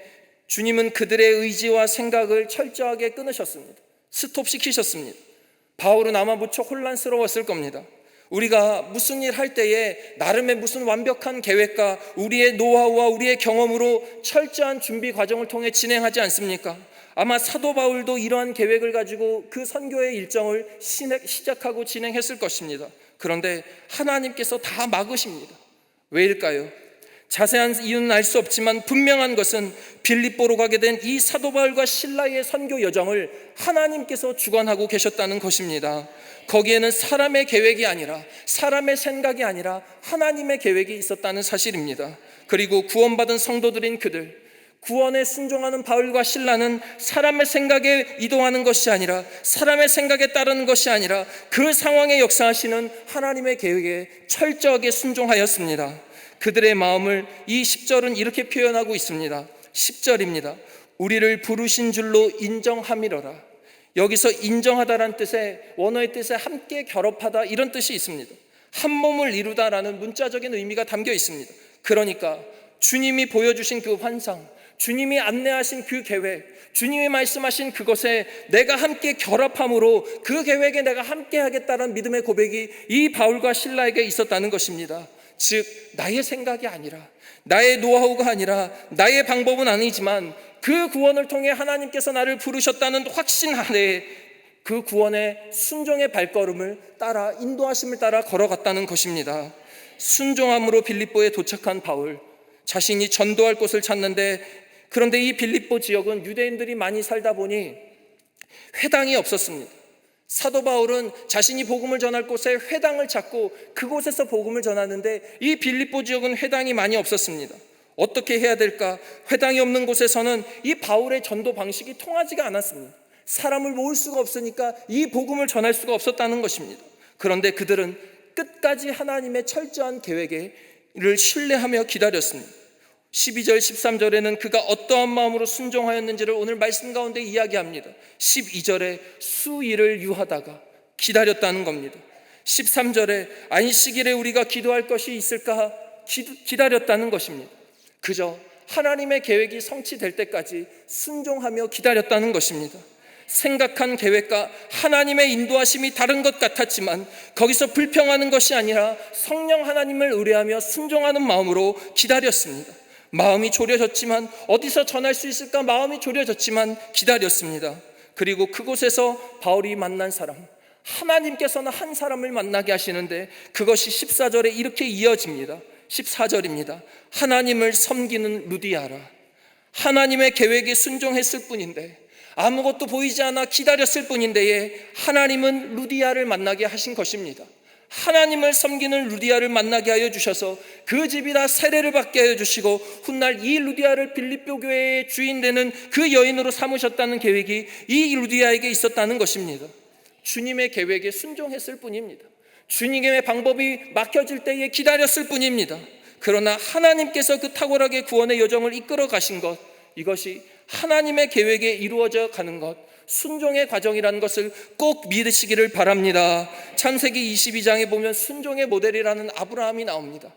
주님은 그들의 의지와 생각을 철저하게 끊으셨습니다. 스톱시키셨습니다. 바울은 아마 무척 혼란스러웠을 겁니다. 우리가 무슨 일 할 때에 나름의 무슨 완벽한 계획과 우리의 노하우와 우리의 경험으로 철저한 준비 과정을 통해 진행하지 않습니까? 아마 사도 바울도 이러한 계획을 가지고 그 선교의 일정을 시작하고 진행했을 것입니다. 그런데 하나님께서 다 막으십니다. 왜일까요? 자세한 이유는 알 수 없지만 분명한 것은 빌립보로 가게 된 이 사도 바울과 실라의 선교 여정을 하나님께서 주관하고 계셨다는 것입니다. 거기에는 사람의 계획이 아니라, 사람의 생각이 아니라 하나님의 계획이 있었다는 사실입니다. 그리고 구원받은 성도들인 그들, 구원에 순종하는 바울과 실라는 사람의 생각에 이동하는 것이 아니라, 사람의 생각에 따르는 것이 아니라 그 상황에 역사하시는 하나님의 계획에 철저하게 순종하였습니다. 그들의 마음을 이 10절은 이렇게 표현하고 있습니다. 10절입니다. 우리를 부르신 줄로 인정함이러라. 여기서 인정하다라는 뜻의, 원어의 뜻에 함께 결합하다, 이런 뜻이 있습니다. 한 몸을 이루다라는 문자적인 의미가 담겨 있습니다. 그러니까 주님이 보여주신 그 환상, 주님이 안내하신 그 계획, 주님이 말씀하신 그것에 내가 함께 결합함으로 그 계획에 내가 함께 하겠다는 믿음의 고백이 이 바울과 실라에게 있었다는 것입니다. 즉, 나의 생각이 아니라, 나의 노하우가 아니라, 나의 방법은 아니지만 그 구원을 통해 하나님께서 나를 부르셨다는 확신 안에 그 구원의 순종의 발걸음을 따라, 인도하심을 따라 걸어갔다는 것입니다. 순종함으로 빌립보에 도착한 바울, 자신이 전도할 곳을 찾는데, 그런데 이 빌립보 지역은 유대인들이 많이 살다 보니 회당이 없었습니다. 사도 바울은 자신이 복음을 전할 곳에 회당을 찾고 그곳에서 복음을 전하는데, 이 빌립보 지역은 회당이 많이 없었습니다. 어떻게 해야 될까? 회당이 없는 곳에서는 이 바울의 전도 방식이 통하지가 않았습니다. 사람을 모을 수가 없으니까 이 복음을 전할 수가 없었다는 것입니다. 그런데 그들은 끝까지 하나님의 철저한 계획을 신뢰하며 기다렸습니다. 12절 13절에는 그가 어떠한 마음으로 순종하였는지를 오늘 말씀 가운데 이야기합니다. 12절에 수일을 유하다가 기다렸다는 겁니다. 13절에 안식일에 우리가 기도할 것이 있을까 기다렸다는 것입니다. 그저 하나님의 계획이 성취될 때까지 순종하며 기다렸다는 것입니다. 생각한 계획과 하나님의 인도하심이 다른 것 같았지만 거기서 불평하는 것이 아니라 성령 하나님을 의뢰하며 순종하는 마음으로 기다렸습니다. 마음이 졸여졌지만, 어디서 전할 수 있을까 마음이 졸여졌지만 기다렸습니다. 그리고 그곳에서 바울이 만난 사람, 하나님께서는 한 사람을 만나게 하시는데 그것이 14절에 이렇게 이어집니다. 14절입니다. 하나님을 섬기는 루디아라. 하나님의 계획에 순종했을 뿐인데, 아무것도 보이지 않아 기다렸을 뿐인데 하나님은 루디아를 만나게 하신 것입니다. 하나님을 섬기는 루디아를 만나게 하여 주셔서 그 집이 다 세례를 받게 하여 주시고 훗날 이 루디아를 빌립보 교회의 주인 되는 그 여인으로 삼으셨다는 계획이 이 루디아에게 있었다는 것입니다. 주님의 계획에 순종했을 뿐입니다. 주님의 방법이 막혀질 때에 기다렸을 뿐입니다. 그러나 하나님께서 그 탁월하게 구원의 여정을 이끌어 가신 것, 이것이 하나님의 계획에 이루어져 가는 것, 순종의 과정이라는 것을 꼭 믿으시기를 바랍니다. 창세기 22장에 보면 순종의 모델이라는 아브라함이 나옵니다.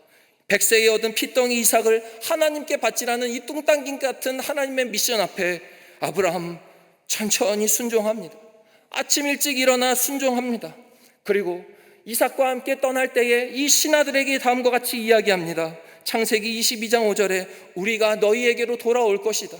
100세에 얻은 피덩이 이삭을 하나님께 바치라는 이 뚱땅김 같은 하나님의 미션 앞에 아브라함 천천히 순종합니다. 아침 일찍 일어나 순종합니다. 그리고 이삭과 함께 떠날 때에 이 신하들에게 다음과 같이 이야기합니다. 창세기 22장 5절에 우리가 너희에게로 돌아올 것이다.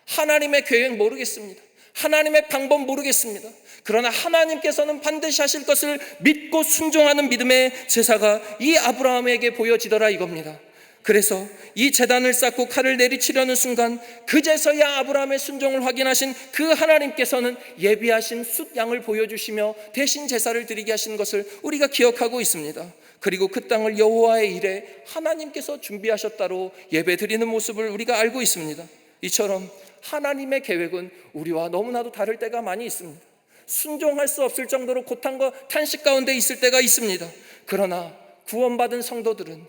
하나님의 계획 모르겠습니다. 하나님의 방법 모르겠습니다. 그러나 하나님께서는 반드시 하실 것을 믿고 순종하는 믿음의 제사가 이 아브라함에게 보여지더라 이겁니다. 그래서 이 제단을 쌓고 칼을 내리치려는 순간 그제서야 아브라함의 순종을 확인하신 그 하나님께서는 예비하신 숫양을 보여주시며 대신 제사를 드리게 하신 것을 우리가 기억하고 있습니다. 그리고 그 땅을 여호와의 일에 하나님께서 준비하셨다로 예배 드리는 모습을 우리가 알고 있습니다. 이처럼 하나님의 계획은 우리와 너무나도 다를 때가 많이 있습니다. 순종할 수 없을 정도로 고통과 탄식 가운데 있을 때가 있습니다. 그러나 구원받은 성도들은,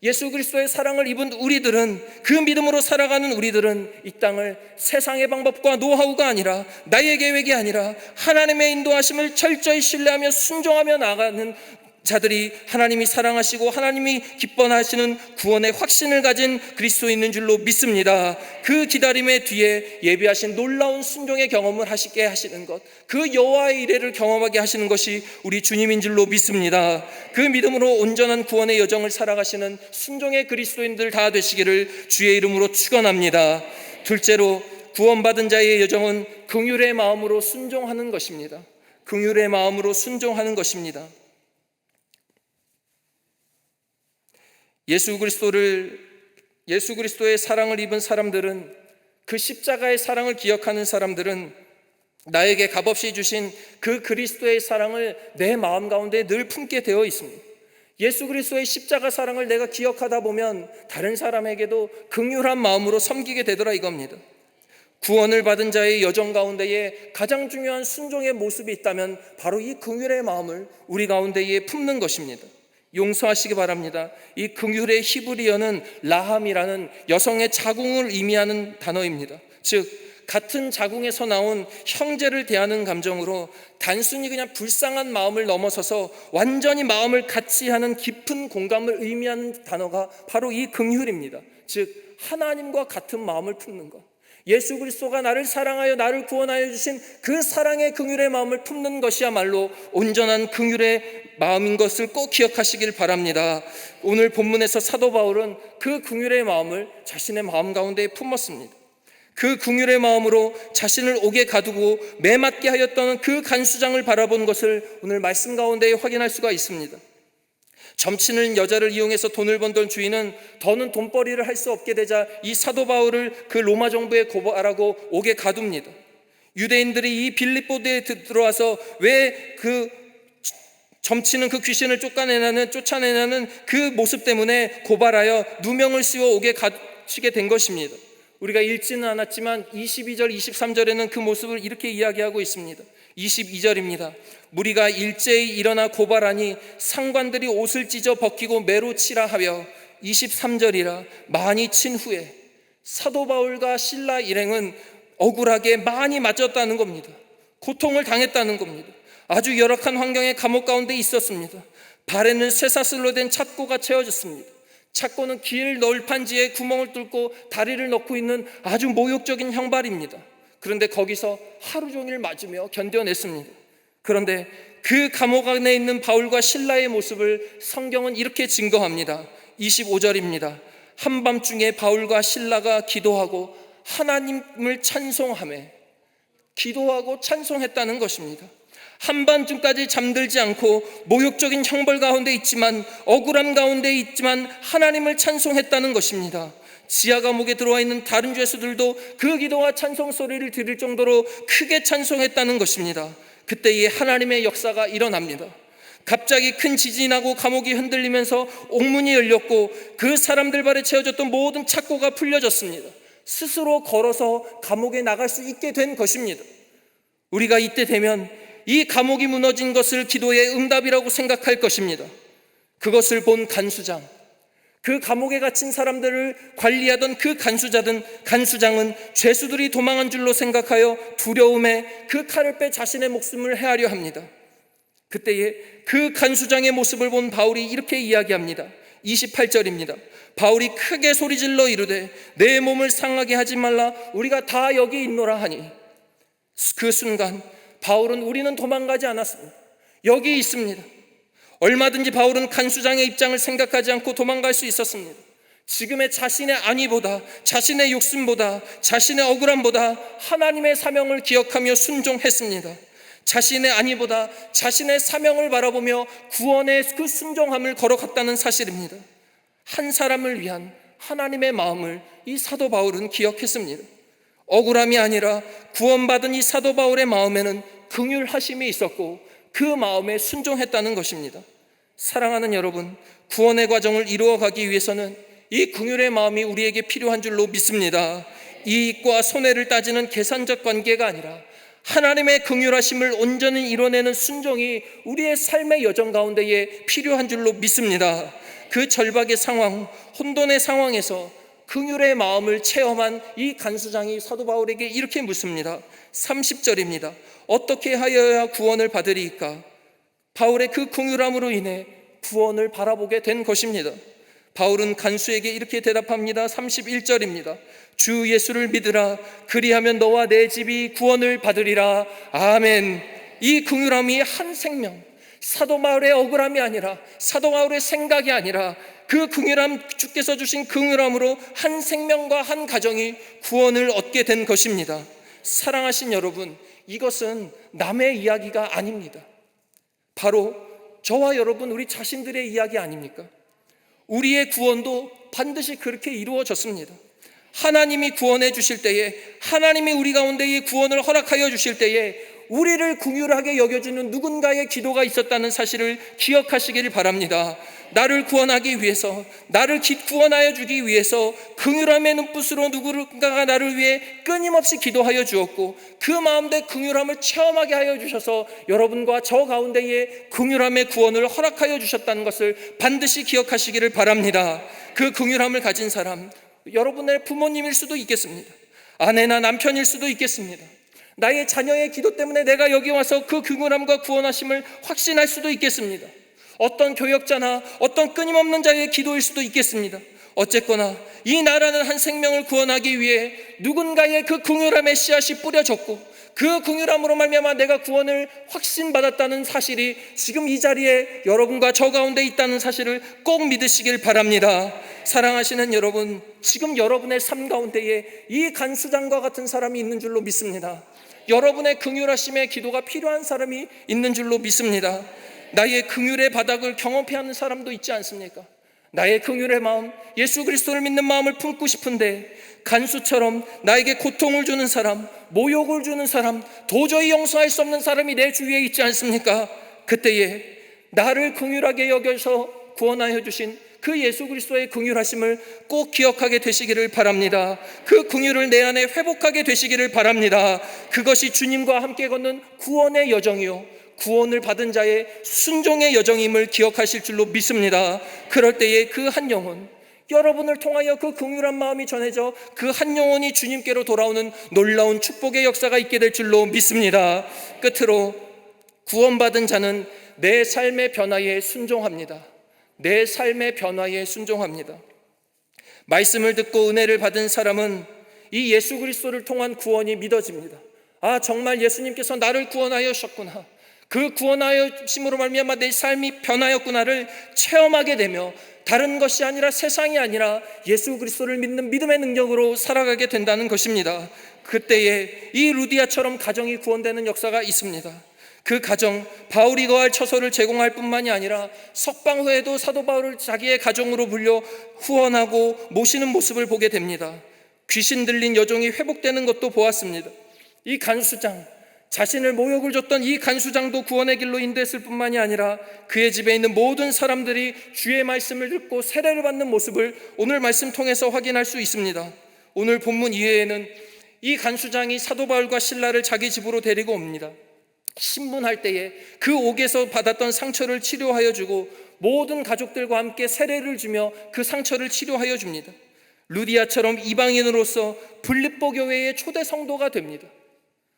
예수 그리스도의 사랑을 입은 우리들은, 그 믿음으로 살아가는 우리들은 이 땅을 세상의 방법과 노하우가 아니라, 나의 계획이 아니라 하나님의 인도하심을 철저히 신뢰하며 순종하며 나아가는 자들이 하나님이 사랑하시고 하나님이 기뻐하시는 구원의 확신을 가진 그리스도인인 줄로 믿습니다. 그 기다림의 뒤에 예비하신 놀라운 순종의 경험을 하시게 하시는 것, 그 여호와의 이레를 경험하게 하시는 것이 우리 주님인 줄로 믿습니다. 그 믿음으로 온전한 구원의 여정을 살아가시는 순종의 그리스도인들 다 되시기를 주의 이름으로 축원합니다. 둘째로, 구원받은 자의 여정은 긍휼의 마음으로 순종하는 것입니다. 긍휼의 마음으로 순종하는 것입니다. 예수 그리스도의 사랑을 입은 사람들은, 그 십자가의 사랑을 기억하는 사람들은 나에게 값없이 주신 그 그리스도의 사랑을 내 마음 가운데 늘 품게 되어 있습니다. 예수 그리스도의 십자가 사랑을 내가 기억하다 보면 다른 사람에게도 긍휼한 마음으로 섬기게 되더라 이겁니다. 구원을 받은 자의 여정 가운데에 가장 중요한 순종의 모습이 있다면 바로 이 긍휼의 마음을 우리 가운데에 품는 것입니다. 용서하시기 바랍니다. 이 긍휼의 히브리어는 라함이라는 여성의 자궁을 의미하는 단어입니다. 즉 같은 자궁에서 나온 형제를 대하는 감정으로 단순히 그냥 불쌍한 마음을 넘어서서 완전히 마음을 같이 하는 깊은 공감을 의미하는 단어가 바로 이 긍휼입니다. 즉 하나님과 같은 마음을 품는 것, 예수 그리스도가 나를 사랑하여 나를 구원하여 주신 그 사랑의 긍휼의 마음을 품는 것이야말로 온전한 긍휼의 마음인 것을 꼭 기억하시길 바랍니다. 오늘 본문에서 사도 바울은 그 긍휼의 마음을 자신의 마음 가운데 품었습니다. 그 긍휼의 마음으로 자신을 옥에 가두고 매맞게 하였던 그 간수장을 바라본 것을 오늘 말씀 가운데 확인할 수가 있습니다. 점치는 여자를 이용해서 돈을 번던 주인은 더는 돈벌이를 할 수 없게 되자 이 사도 바울을 그 로마 정부에 고발하고 옥에 가둡니다. 유대인들이 이 빌립보에 들어와서 왜 그 점치는 그 귀신을 쫓아내는 그 모습 때문에 고발하여 누명을 씌워 옥에 갇히게 된 것입니다. 우리가 읽지는 않았지만 22절 23절에는 그 모습을 이렇게 이야기하고 있습니다. 22절입니다. 무리가 일제히 일어나 고발하니 상관들이 옷을 찢어 벗기고 매로 치라 하여 23절이라 많이 친 후에 사도 바울과 실라 일행은 억울하게 많이 맞았다는 겁니다. 고통을 당했다는 겁니다. 아주 열악한 환경의 감옥 가운데 있었습니다. 발에는 쇠사슬로 된 찹고가 채워졌습니다. 찹고는 길 널판지에 구멍을 뚫고 다리를 넣고 있는 아주 모욕적인 형발입니다. 그런데 거기서 하루 종일 맞으며 견뎌냈습니다. 그런데 그 감옥 안에 있는 바울과 실라의 모습을 성경은 이렇게 증거합니다. 25절입니다. 한밤중에 바울과 실라가 기도하고 하나님을 찬송하며, 기도하고 찬송했다는 것입니다. 한밤중까지 잠들지 않고 모욕적인 형벌 가운데 있지만, 억울함 가운데 있지만 하나님을 찬송했다는 것입니다. 지하 감옥에 들어와 있는 다른 죄수들도 그 기도와 찬송 소리를 들을 정도로 크게 찬송했다는 것입니다. 그때에 하나님의 역사가 일어납니다. 갑자기 큰 지진이 나고 감옥이 흔들리면서 옥문이 열렸고 그 사람들 발에 채워졌던 모든 착고가 풀려졌습니다. 스스로 걸어서 감옥에 나갈 수 있게 된 것입니다. 우리가 이때 되면 이 감옥이 무너진 것을 기도의 응답이라고 생각할 것입니다. 그것을 본 간수장, 그 감옥에 갇힌 사람들을 관리하던 그 간수장은 죄수들이 도망한 줄로 생각하여 두려움에 그 칼을 빼 자신의 목숨을 해하려 합니다. 그때에 그 간수장의 모습을 본 바울이 이렇게 이야기합니다. 28절입니다. 바울이 크게 소리질러 이르되 내 몸을 상하게 하지 말라, 우리가 다 여기 있노라 하니, 그 순간 바울은 우리는 도망가지 않았습니다. 여기 있습니다. 얼마든지 바울은 간수장의 입장을 생각하지 않고 도망갈 수 있었습니다. 지금의 자신의 안위보다, 자신의 욕심보다, 자신의 억울함보다 하나님의 사명을 기억하며 순종했습니다. 자신의 안위보다 자신의 사명을 바라보며 구원의 그 순종함을 걸어갔다는 사실입니다. 한 사람을 위한 하나님의 마음을 이 사도 바울은 기억했습니다. 억울함이 아니라 구원받은 이 사도 바울의 마음에는 긍휼하심이 있었고 그 마음에 순종했다는 것입니다. 사랑하는 여러분, 구원의 과정을 이루어가기 위해서는 이 긍휼의 마음이 우리에게 필요한 줄로 믿습니다. 이익과 손해를 따지는 계산적 관계가 아니라 하나님의 긍휼하심을 온전히 이뤄내는 순종이 우리의 삶의 여정 가운데에 필요한 줄로 믿습니다. 그 절박의 상황, 혼돈의 상황에서 긍휼의 마음을 체험한 이 간수장이 사도 바울에게 이렇게 묻습니다. 30절입니다. 어떻게 하여야 구원을 받으리이까? 바울의 그 긍휼함으로 인해 구원을 바라보게 된 것입니다. 바울은 간수에게 이렇게 대답합니다. 31절입니다. 주 예수를 믿으라. 그리하면 너와 내 집이 구원을 받으리라. 아멘. 이 긍휼함이 한 생명, 사도 바울의 억울함이 아니라, 사도 바울의 생각이 아니라 그 긍휼함, 주께서 주신 긍휼함으로 한 생명과 한 가정이 구원을 얻게 된 것입니다. 사랑하신 여러분, 이것은 남의 이야기가 아닙니다. 바로 저와 여러분, 우리 자신들의 이야기 아닙니까? 우리의 구원도 반드시 그렇게 이루어졌습니다. 하나님이 구원해 주실 때에, 하나님이 우리 가운데 이 구원을 허락하여 주실 때에 우리를 긍휼하게 여겨주는 누군가의 기도가 있었다는 사실을 기억하시기를 바랍니다. 나를 구원하기 위해서, 나를 구원하여 주기 위해서 긍휼함의 눈빛으로 누군가가 나를 위해 끊임없이 기도하여 주었고, 그 마음대 긍휼함을 체험하게 하여 주셔서 여러분과 저 가운데에 긍휼함의 구원을 허락하여 주셨다는 것을 반드시 기억하시기를 바랍니다. 그 긍휼함을 가진 사람, 여러분의 부모님일 수도 있겠습니다. 아내나 남편일 수도 있겠습니다. 나의 자녀의 기도 때문에 내가 여기 와서 그 긍휼함과 구원하심을 확신할 수도 있겠습니다. 어떤 교역자나 어떤 끊임없는 자의 기도일 수도 있겠습니다. 어쨌거나 이 나라는 한 생명을 구원하기 위해 누군가의 그 긍휼함의 씨앗이 뿌려졌고, 그 긍휼함으로 말미암아 내가 구원을 확신받았다는 사실이 지금 이 자리에 여러분과 저 가운데 있다는 사실을 꼭 믿으시길 바랍니다. 사랑하시는 여러분, 지금 여러분의 삶 가운데에 이 간수장과 같은 사람이 있는 줄로 믿습니다. 여러분의 긍휼하심의 기도가 필요한 사람이 있는 줄로 믿습니다. 나의 긍휼의 바닥을 경험해 하는 사람도 있지 않습니까? 나의 긍휼의 마음, 예수 그리스도를 믿는 마음을 품고 싶은데 간수처럼 나에게 고통을 주는 사람, 모욕을 주는 사람, 도저히 용서할 수 없는 사람이 내 주위에 있지 않습니까? 그때에 나를 긍휼하게 여겨서 구원하여 주신 그 예수 그리스도의 긍휼하심을 꼭 기억하게 되시기를 바랍니다. 그 긍휼을 내 안에 회복하게 되시기를 바랍니다. 그것이 주님과 함께 걷는 구원의 여정이요, 구원을 받은 자의 순종의 여정임을 기억하실 줄로 믿습니다. 그럴 때에 그 한 영혼, 여러분을 통하여 그 긍휼한 마음이 전해져 그 한 영혼이 주님께로 돌아오는 놀라운 축복의 역사가 있게 될 줄로 믿습니다. 끝으로 구원받은 자는 내 삶의 변화에 순종합니다. 내 삶의 변화에 순종합니다. 말씀을 듣고 은혜를 받은 사람은 이 예수 그리스도를 통한 구원이 믿어집니다. 아, 정말 예수님께서 나를 구원하여 주셨구나, 그 구원하심으로 말미암아 내 삶이 변하였구나를 체험하게 되며, 다른 것이 아니라, 세상이 아니라 예수 그리스도를 믿는 믿음의 능력으로 살아가게 된다는 것입니다. 그때에 이 루디아처럼 가정이 구원되는 역사가 있습니다. 그 가정, 바울이 거할 처소를 제공할 뿐만이 아니라 석방 후에도 사도 바울을 자기의 가정으로 불려 후원하고 모시는 모습을 보게 됩니다. 귀신 들린 여종이 회복되는 것도 보았습니다. 이 간수장, 자신을 모욕을 줬던 이 간수장도 구원의 길로 인도했을 뿐만이 아니라 그의 집에 있는 모든 사람들이 주의 말씀을 듣고 세례를 받는 모습을 오늘 말씀 통해서 확인할 수 있습니다. 오늘 본문 이외에는 이 간수장이 사도 바울과 실라를 자기 집으로 데리고 옵니다. 신문할 때에 그 옥에서 받았던 상처를 치료하여 주고 모든 가족들과 함께 세례를 주며 그 상처를 치료하여 줍니다. 루디아처럼 이방인으로서 빌립보 교회의 초대 성도가 됩니다.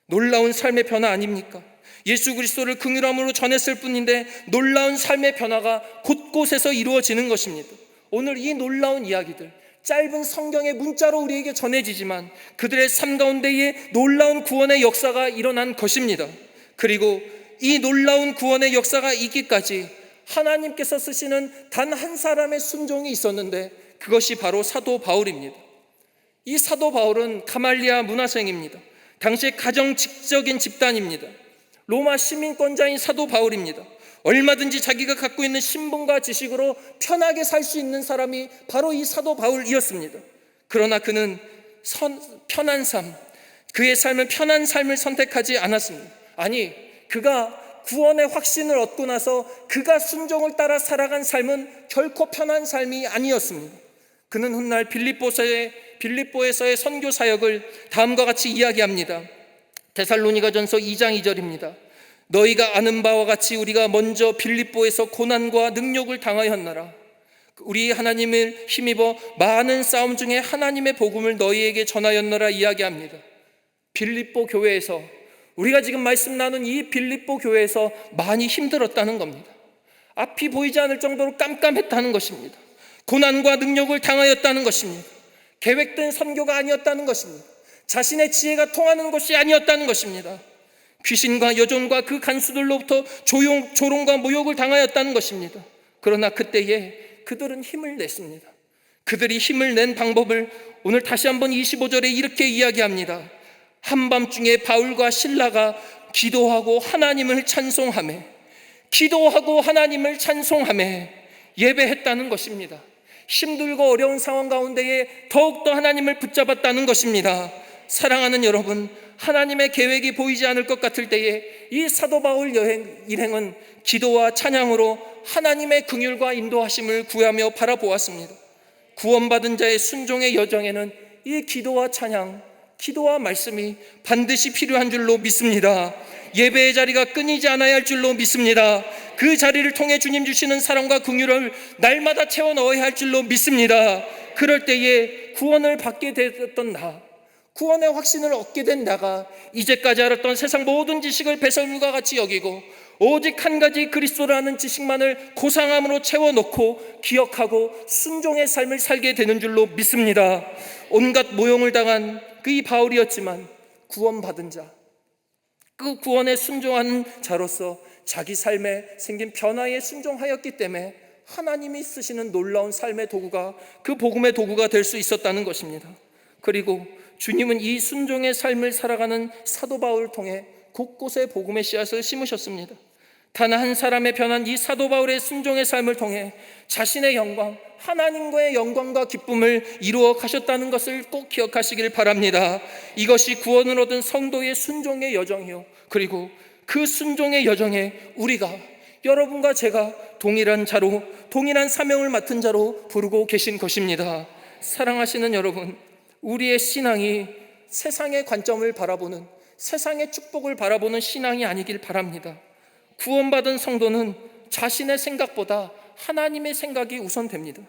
놀라운 삶의 변화 아닙니까? 예수 그리스도를 긍휼함으로 전했을 뿐인데 놀라운 삶의 변화가 곳곳에서 이루어지는 것입니다. 오늘 이 놀라운 이야기들, 짧은 성경의 문자로 우리에게 전해지지만 그들의 삶 가운데에 놀라운 구원의 역사가 일어난 것입니다. 그리고 이 놀라운 구원의 역사가 있기까지 하나님께서 쓰시는 단 한 사람의 순종이 있었는데 그것이 바로 사도 바울입니다. 이 사도 바울은 가말리아 문화생입니다. 당시 가장 지적인 집단입니다. 로마 시민권자인 사도 바울입니다. 얼마든지 자기가 갖고 있는 신분과 지식으로 편하게 살 수 있는 사람이 바로 이 사도 바울이었습니다. 그러나 그는 편한 삶, 그의 삶은 편한 삶을 선택하지 않았습니다. 아니, 그가 구원의 확신을 얻고 나서 그가 순종을 따라 살아간 삶은 결코 편한 삶이 아니었습니다. 그는 훗날 빌립보에서의 선교 사역을 다음과 같이 이야기합니다. 데살로니가전서 2장 2절입니다. 너희가 아는 바와 같이 우리가 먼저 빌립보에서 고난과 능욕을 당하였나라. 우리 하나님을 힘입어 많은 싸움 중에 하나님의 복음을 너희에게 전하였노라 이야기합니다. 빌립보 교회에서, 우리가 지금 말씀 나눈 이 빌립보 교회에서 많이 힘들었다는 겁니다. 앞이 보이지 않을 정도로 깜깜했다는 것입니다. 고난과 능욕을 당하였다는 것입니다. 계획된 선교가 아니었다는 것입니다. 자신의 지혜가 통하는 것이 아니었다는 것입니다. 귀신과 여종과 그 간수들로부터 조롱과 모욕을 당하였다는 것입니다. 그러나 그때에 그들은 힘을 냈습니다. 그들이 힘을 낸 방법을 오늘 다시 한번 25절에 이렇게 이야기합니다. 한밤중에 바울과 실라가 기도하고 하나님을 찬송하며 예배했다는 것입니다. 힘들고 어려운 상황 가운데에 더욱더 하나님을 붙잡았다는 것입니다. 사랑하는 여러분, 하나님의 계획이 보이지 않을 것 같을 때에 이 사도 바울 일행은 기도와 찬양으로 하나님의 긍휼과 인도하심을 구하며 바라보았습니다. 구원받은 자의 순종의 여정에는 이 기도와 찬양, 기도와 말씀이 반드시 필요한 줄로 믿습니다. 예배의 자리가 끊이지 않아야 할 줄로 믿습니다. 그 자리를 통해 주님 주시는 사랑과 긍휼을 날마다 채워 넣어야 할 줄로 믿습니다. 그럴 때에 구원을 받게 되었던 구원의 확신을 얻게 된 나가 이제까지 알았던 세상 모든 지식을 배설물과 같이 여기고 오직 한 가지 그리스도라는 지식만을 고상함으로 채워놓고 기억하고 순종의 삶을 살게 되는 줄로 믿습니다. 온갖 모욕을 당한 그 이 바울이었지만 구원받은 자, 그 구원에 순종하는 자로서 자기 삶에 생긴 변화에 순종하였기 때문에 하나님이 쓰시는 놀라운 삶의 도구가 그 복음의 도구가 될 수 있었다는 것입니다. 그리고 주님은 이 순종의 삶을 살아가는 사도 바울을 통해 곳곳에 복음의 씨앗을 심으셨습니다. 단 한 사람의 변한 이 사도 바울의 순종의 삶을 통해 자신의 영광, 하나님과의 영광과 기쁨을 이루어 가셨다는 것을 꼭 기억하시길 바랍니다. 이것이 구원을 얻은 성도의 순종의 여정이요, 그리고 그 순종의 여정에 우리가, 여러분과 제가 동일한 자로, 동일한 사명을 맡은 자로 부르고 계신 것입니다. 사랑하시는 여러분, 우리의 신앙이 세상의 관점을 바라보는, 세상의 축복을 바라보는 신앙이 아니길 바랍니다. 구원받은 성도는 자신의 생각보다 하나님의 생각이 우선됩니다.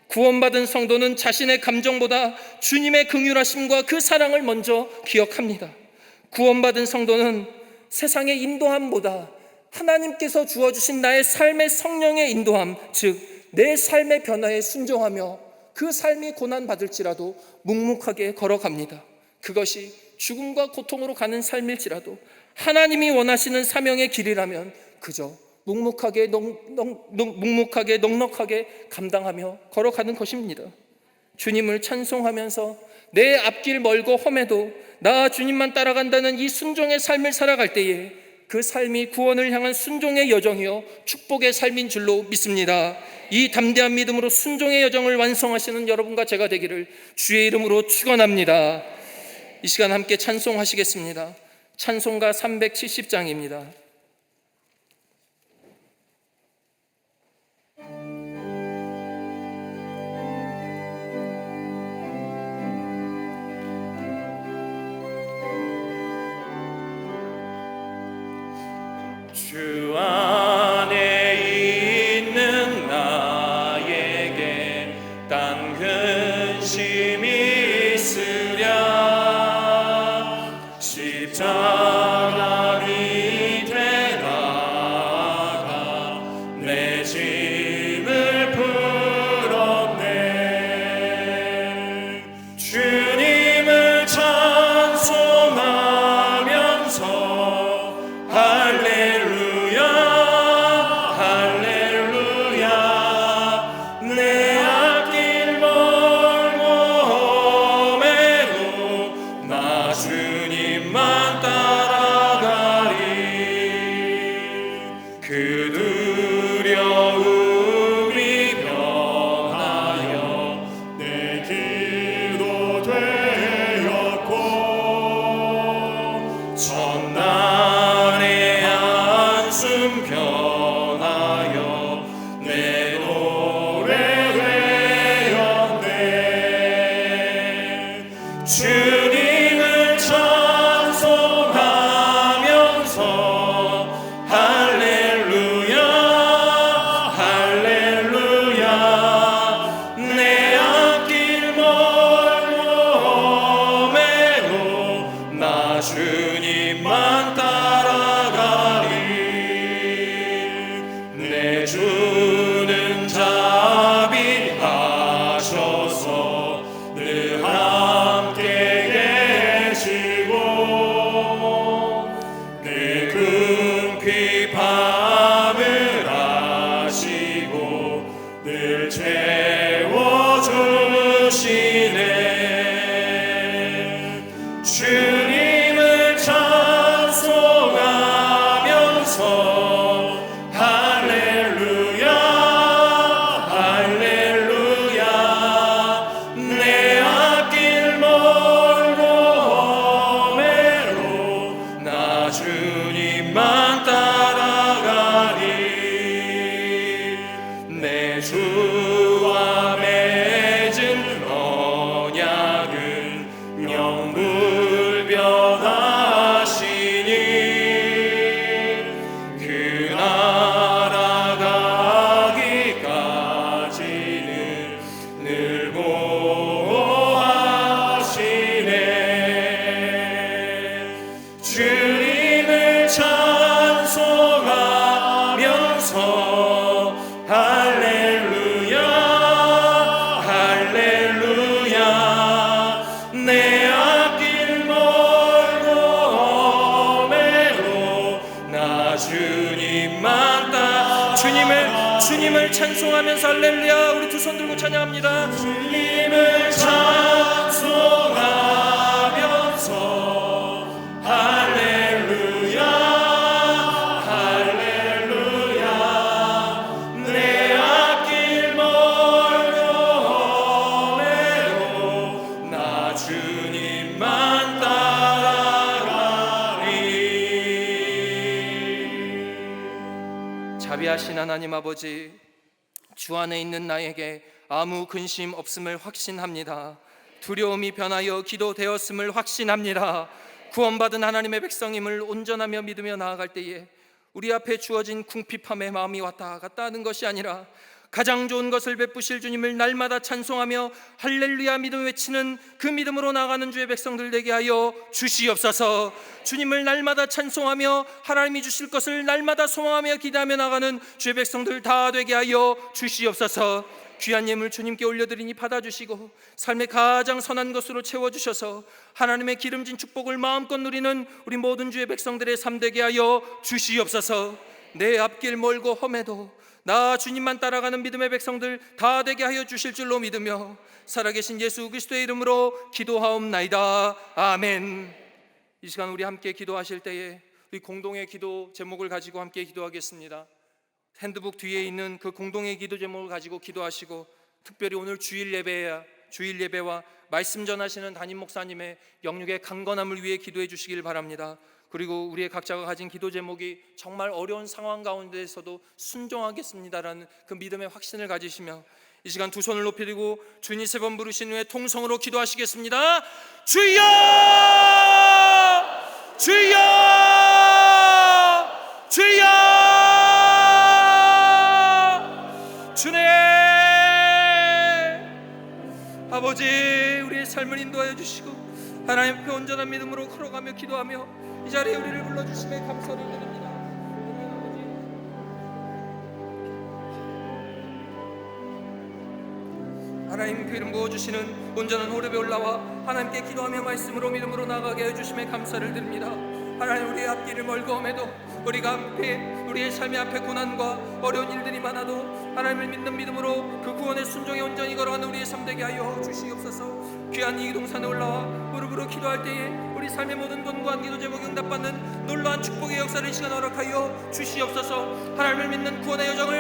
구원받은 성도는 자신의 감정보다 주님의 긍휼하심과 그 사랑을 먼저 기억합니다. 구원받은 성도는 세상의 인도함보다 하나님께서 주어주신 나의 삶의 성령의 인도함, 즉 내 삶의 변화에 순종하며 그 삶이 고난받을지라도 묵묵하게 걸어갑니다. 그것이 죽음과 고통으로 가는 삶일지라도 하나님이 원하시는 사명의 길이라면 그저 묵묵하게 넉넉하게 감당하며 걸어가는 것입니다. 주님을 찬송하면서 내 앞길 멀고 험해도 나 주님만 따라간다는 이 순종의 삶을 살아갈 때에 그 삶이 구원을 향한 순종의 여정이요 축복의 삶인 줄로 믿습니다. 이 담대한 믿음으로 순종의 여정을 완성하시는 여러분과 제가 되기를 주의 이름으로 축원합니다. 이 시간 함께 찬송하시겠습니다. 찬송가 370장입니다.
주 안에 있는 나에게 딴 근심이 있으랴 십자가 밑에 나가 내 짐을 풀었네. 주님을 찬송하면서 할렐루야 할렐루야 내 앞길 멀고 험해도 나 주님만 따라가리. 그 두려움이 변하여 내 기도 되었고 첫날의 한숨 변하여 내 노래 되었네. 주님을 찬송하면서 할렐루야 할렐루야 내 앞길 멀고 험해도 나 주님만 따라가리. 내 주는 자비하셔서 늘 함께 계시고 내 궁핍 밤을 아시고 늘 채워주시네. 주님을 찬송하면서 할렐루야 할렐루야 내 앞길 멀고 험해도 나 주님만 따라가리. 내 주와 맺은 언약은 영불변하시니 그 나라 가기까지는 늘 보호하시네. 주님을 찬송하면서 할렐루야 할렐루야 내 앞길 멀고 험해도 나 주님만 주님을 찬송하면서 할렐루야. 우리 두 손 들고 찬양합니다. 주님을 찬송하면서 할렐루야 할렐루야 내 앞길 멀고 험해도 나 주님만 따라가리.
자비하신 하나님 아버지, 주 안에 있는 나에게 아무 근심 없음을 확신합니다. 두려움이 변하여 기도되었음을 확신합니다. 구원받은 하나님의 백성임을 온전하며 믿으며 나아갈 때에 우리 앞에 주어진 궁핍함의 마음이 왔다 갔다 하는 것이 아니라 가장 좋은 것을 베푸실 주님을 날마다 찬송하며 할렐루야 믿음 외치는 그 믿음으로 나가는 주의 백성들 되게 하여 주시옵소서. 주님을 날마다 찬송하며 하나님이 주실 것을 날마다 소망하며 기대하며 나가는 주의 백성들 다 되게 하여 주시옵소서. 귀한 예물 주님께 올려드리니 받아주시고 삶의 가장 선한 것으로 채워주셔서 하나님의 기름진 축복을 마음껏 누리는 우리 모든 주의 백성들의 삶 되게 하여 주시옵소서. 내 앞길 멀고 험해도 나 주님만 따라가는 믿음의 백성들 다 되게 하여 주실 줄로 믿으며 살아계신 예수 그리스도의 이름으로 기도하옵나이다. 아멘. 이 시간 우리 함께 기도하실 때에 우리 공동의 기도 제목을 가지고 함께 기도하겠습니다. 핸드북 뒤에 있는 그 공동의 기도 제목을 가지고 기도하시고 특별히 오늘 주일 예배야 주일 예배와 말씀 전하시는 담임 목사님의 영육의 강건함을 위해 기도해 주시길 바랍니다. 그리고 우리의 각자가 가진 기도 제목이 정말 어려운 상황 가운데에서도 순종하겠습니다라는 그 믿음의 확신을 가지시며 이 시간 두 손을 높이 들고 주님 3번 부르신 후에 통성으로 기도하시겠습니다. 주여! 주여! 주여! 주님! 아버지, 우리의 삶을 인도하여 주시고 하나님 앞에 온전한 믿음으로 걸어가며 기도하며 이 자리에 우리를 불러주심에 감사를 드립니다. 하나님 그 이름 부어주시는 온전한 호렙에 올라와 하나님께 기도하며 말씀으로 믿음으로 나아가게 해주심에 감사를 드립니다. 하나님, 우리의 앞길을 멀고 험해도 우리가 앞에 우리의 삶의 앞에 고난과 어려운 일들이 많아도 하나님을 믿는 믿음으로 그 구원의 순종에 온전히 걸어가는 우리의 삶 되게 하여 주시옵소서. 귀한 이 동산에 올라와 무릎으로 기도할 때에 우리 삶의 모든 권고한 기도 제목 응답받는 놀라운 축복의 역사를 이 시간 허락하여 주시옵소서. 하나님을 믿는 구원의 여정을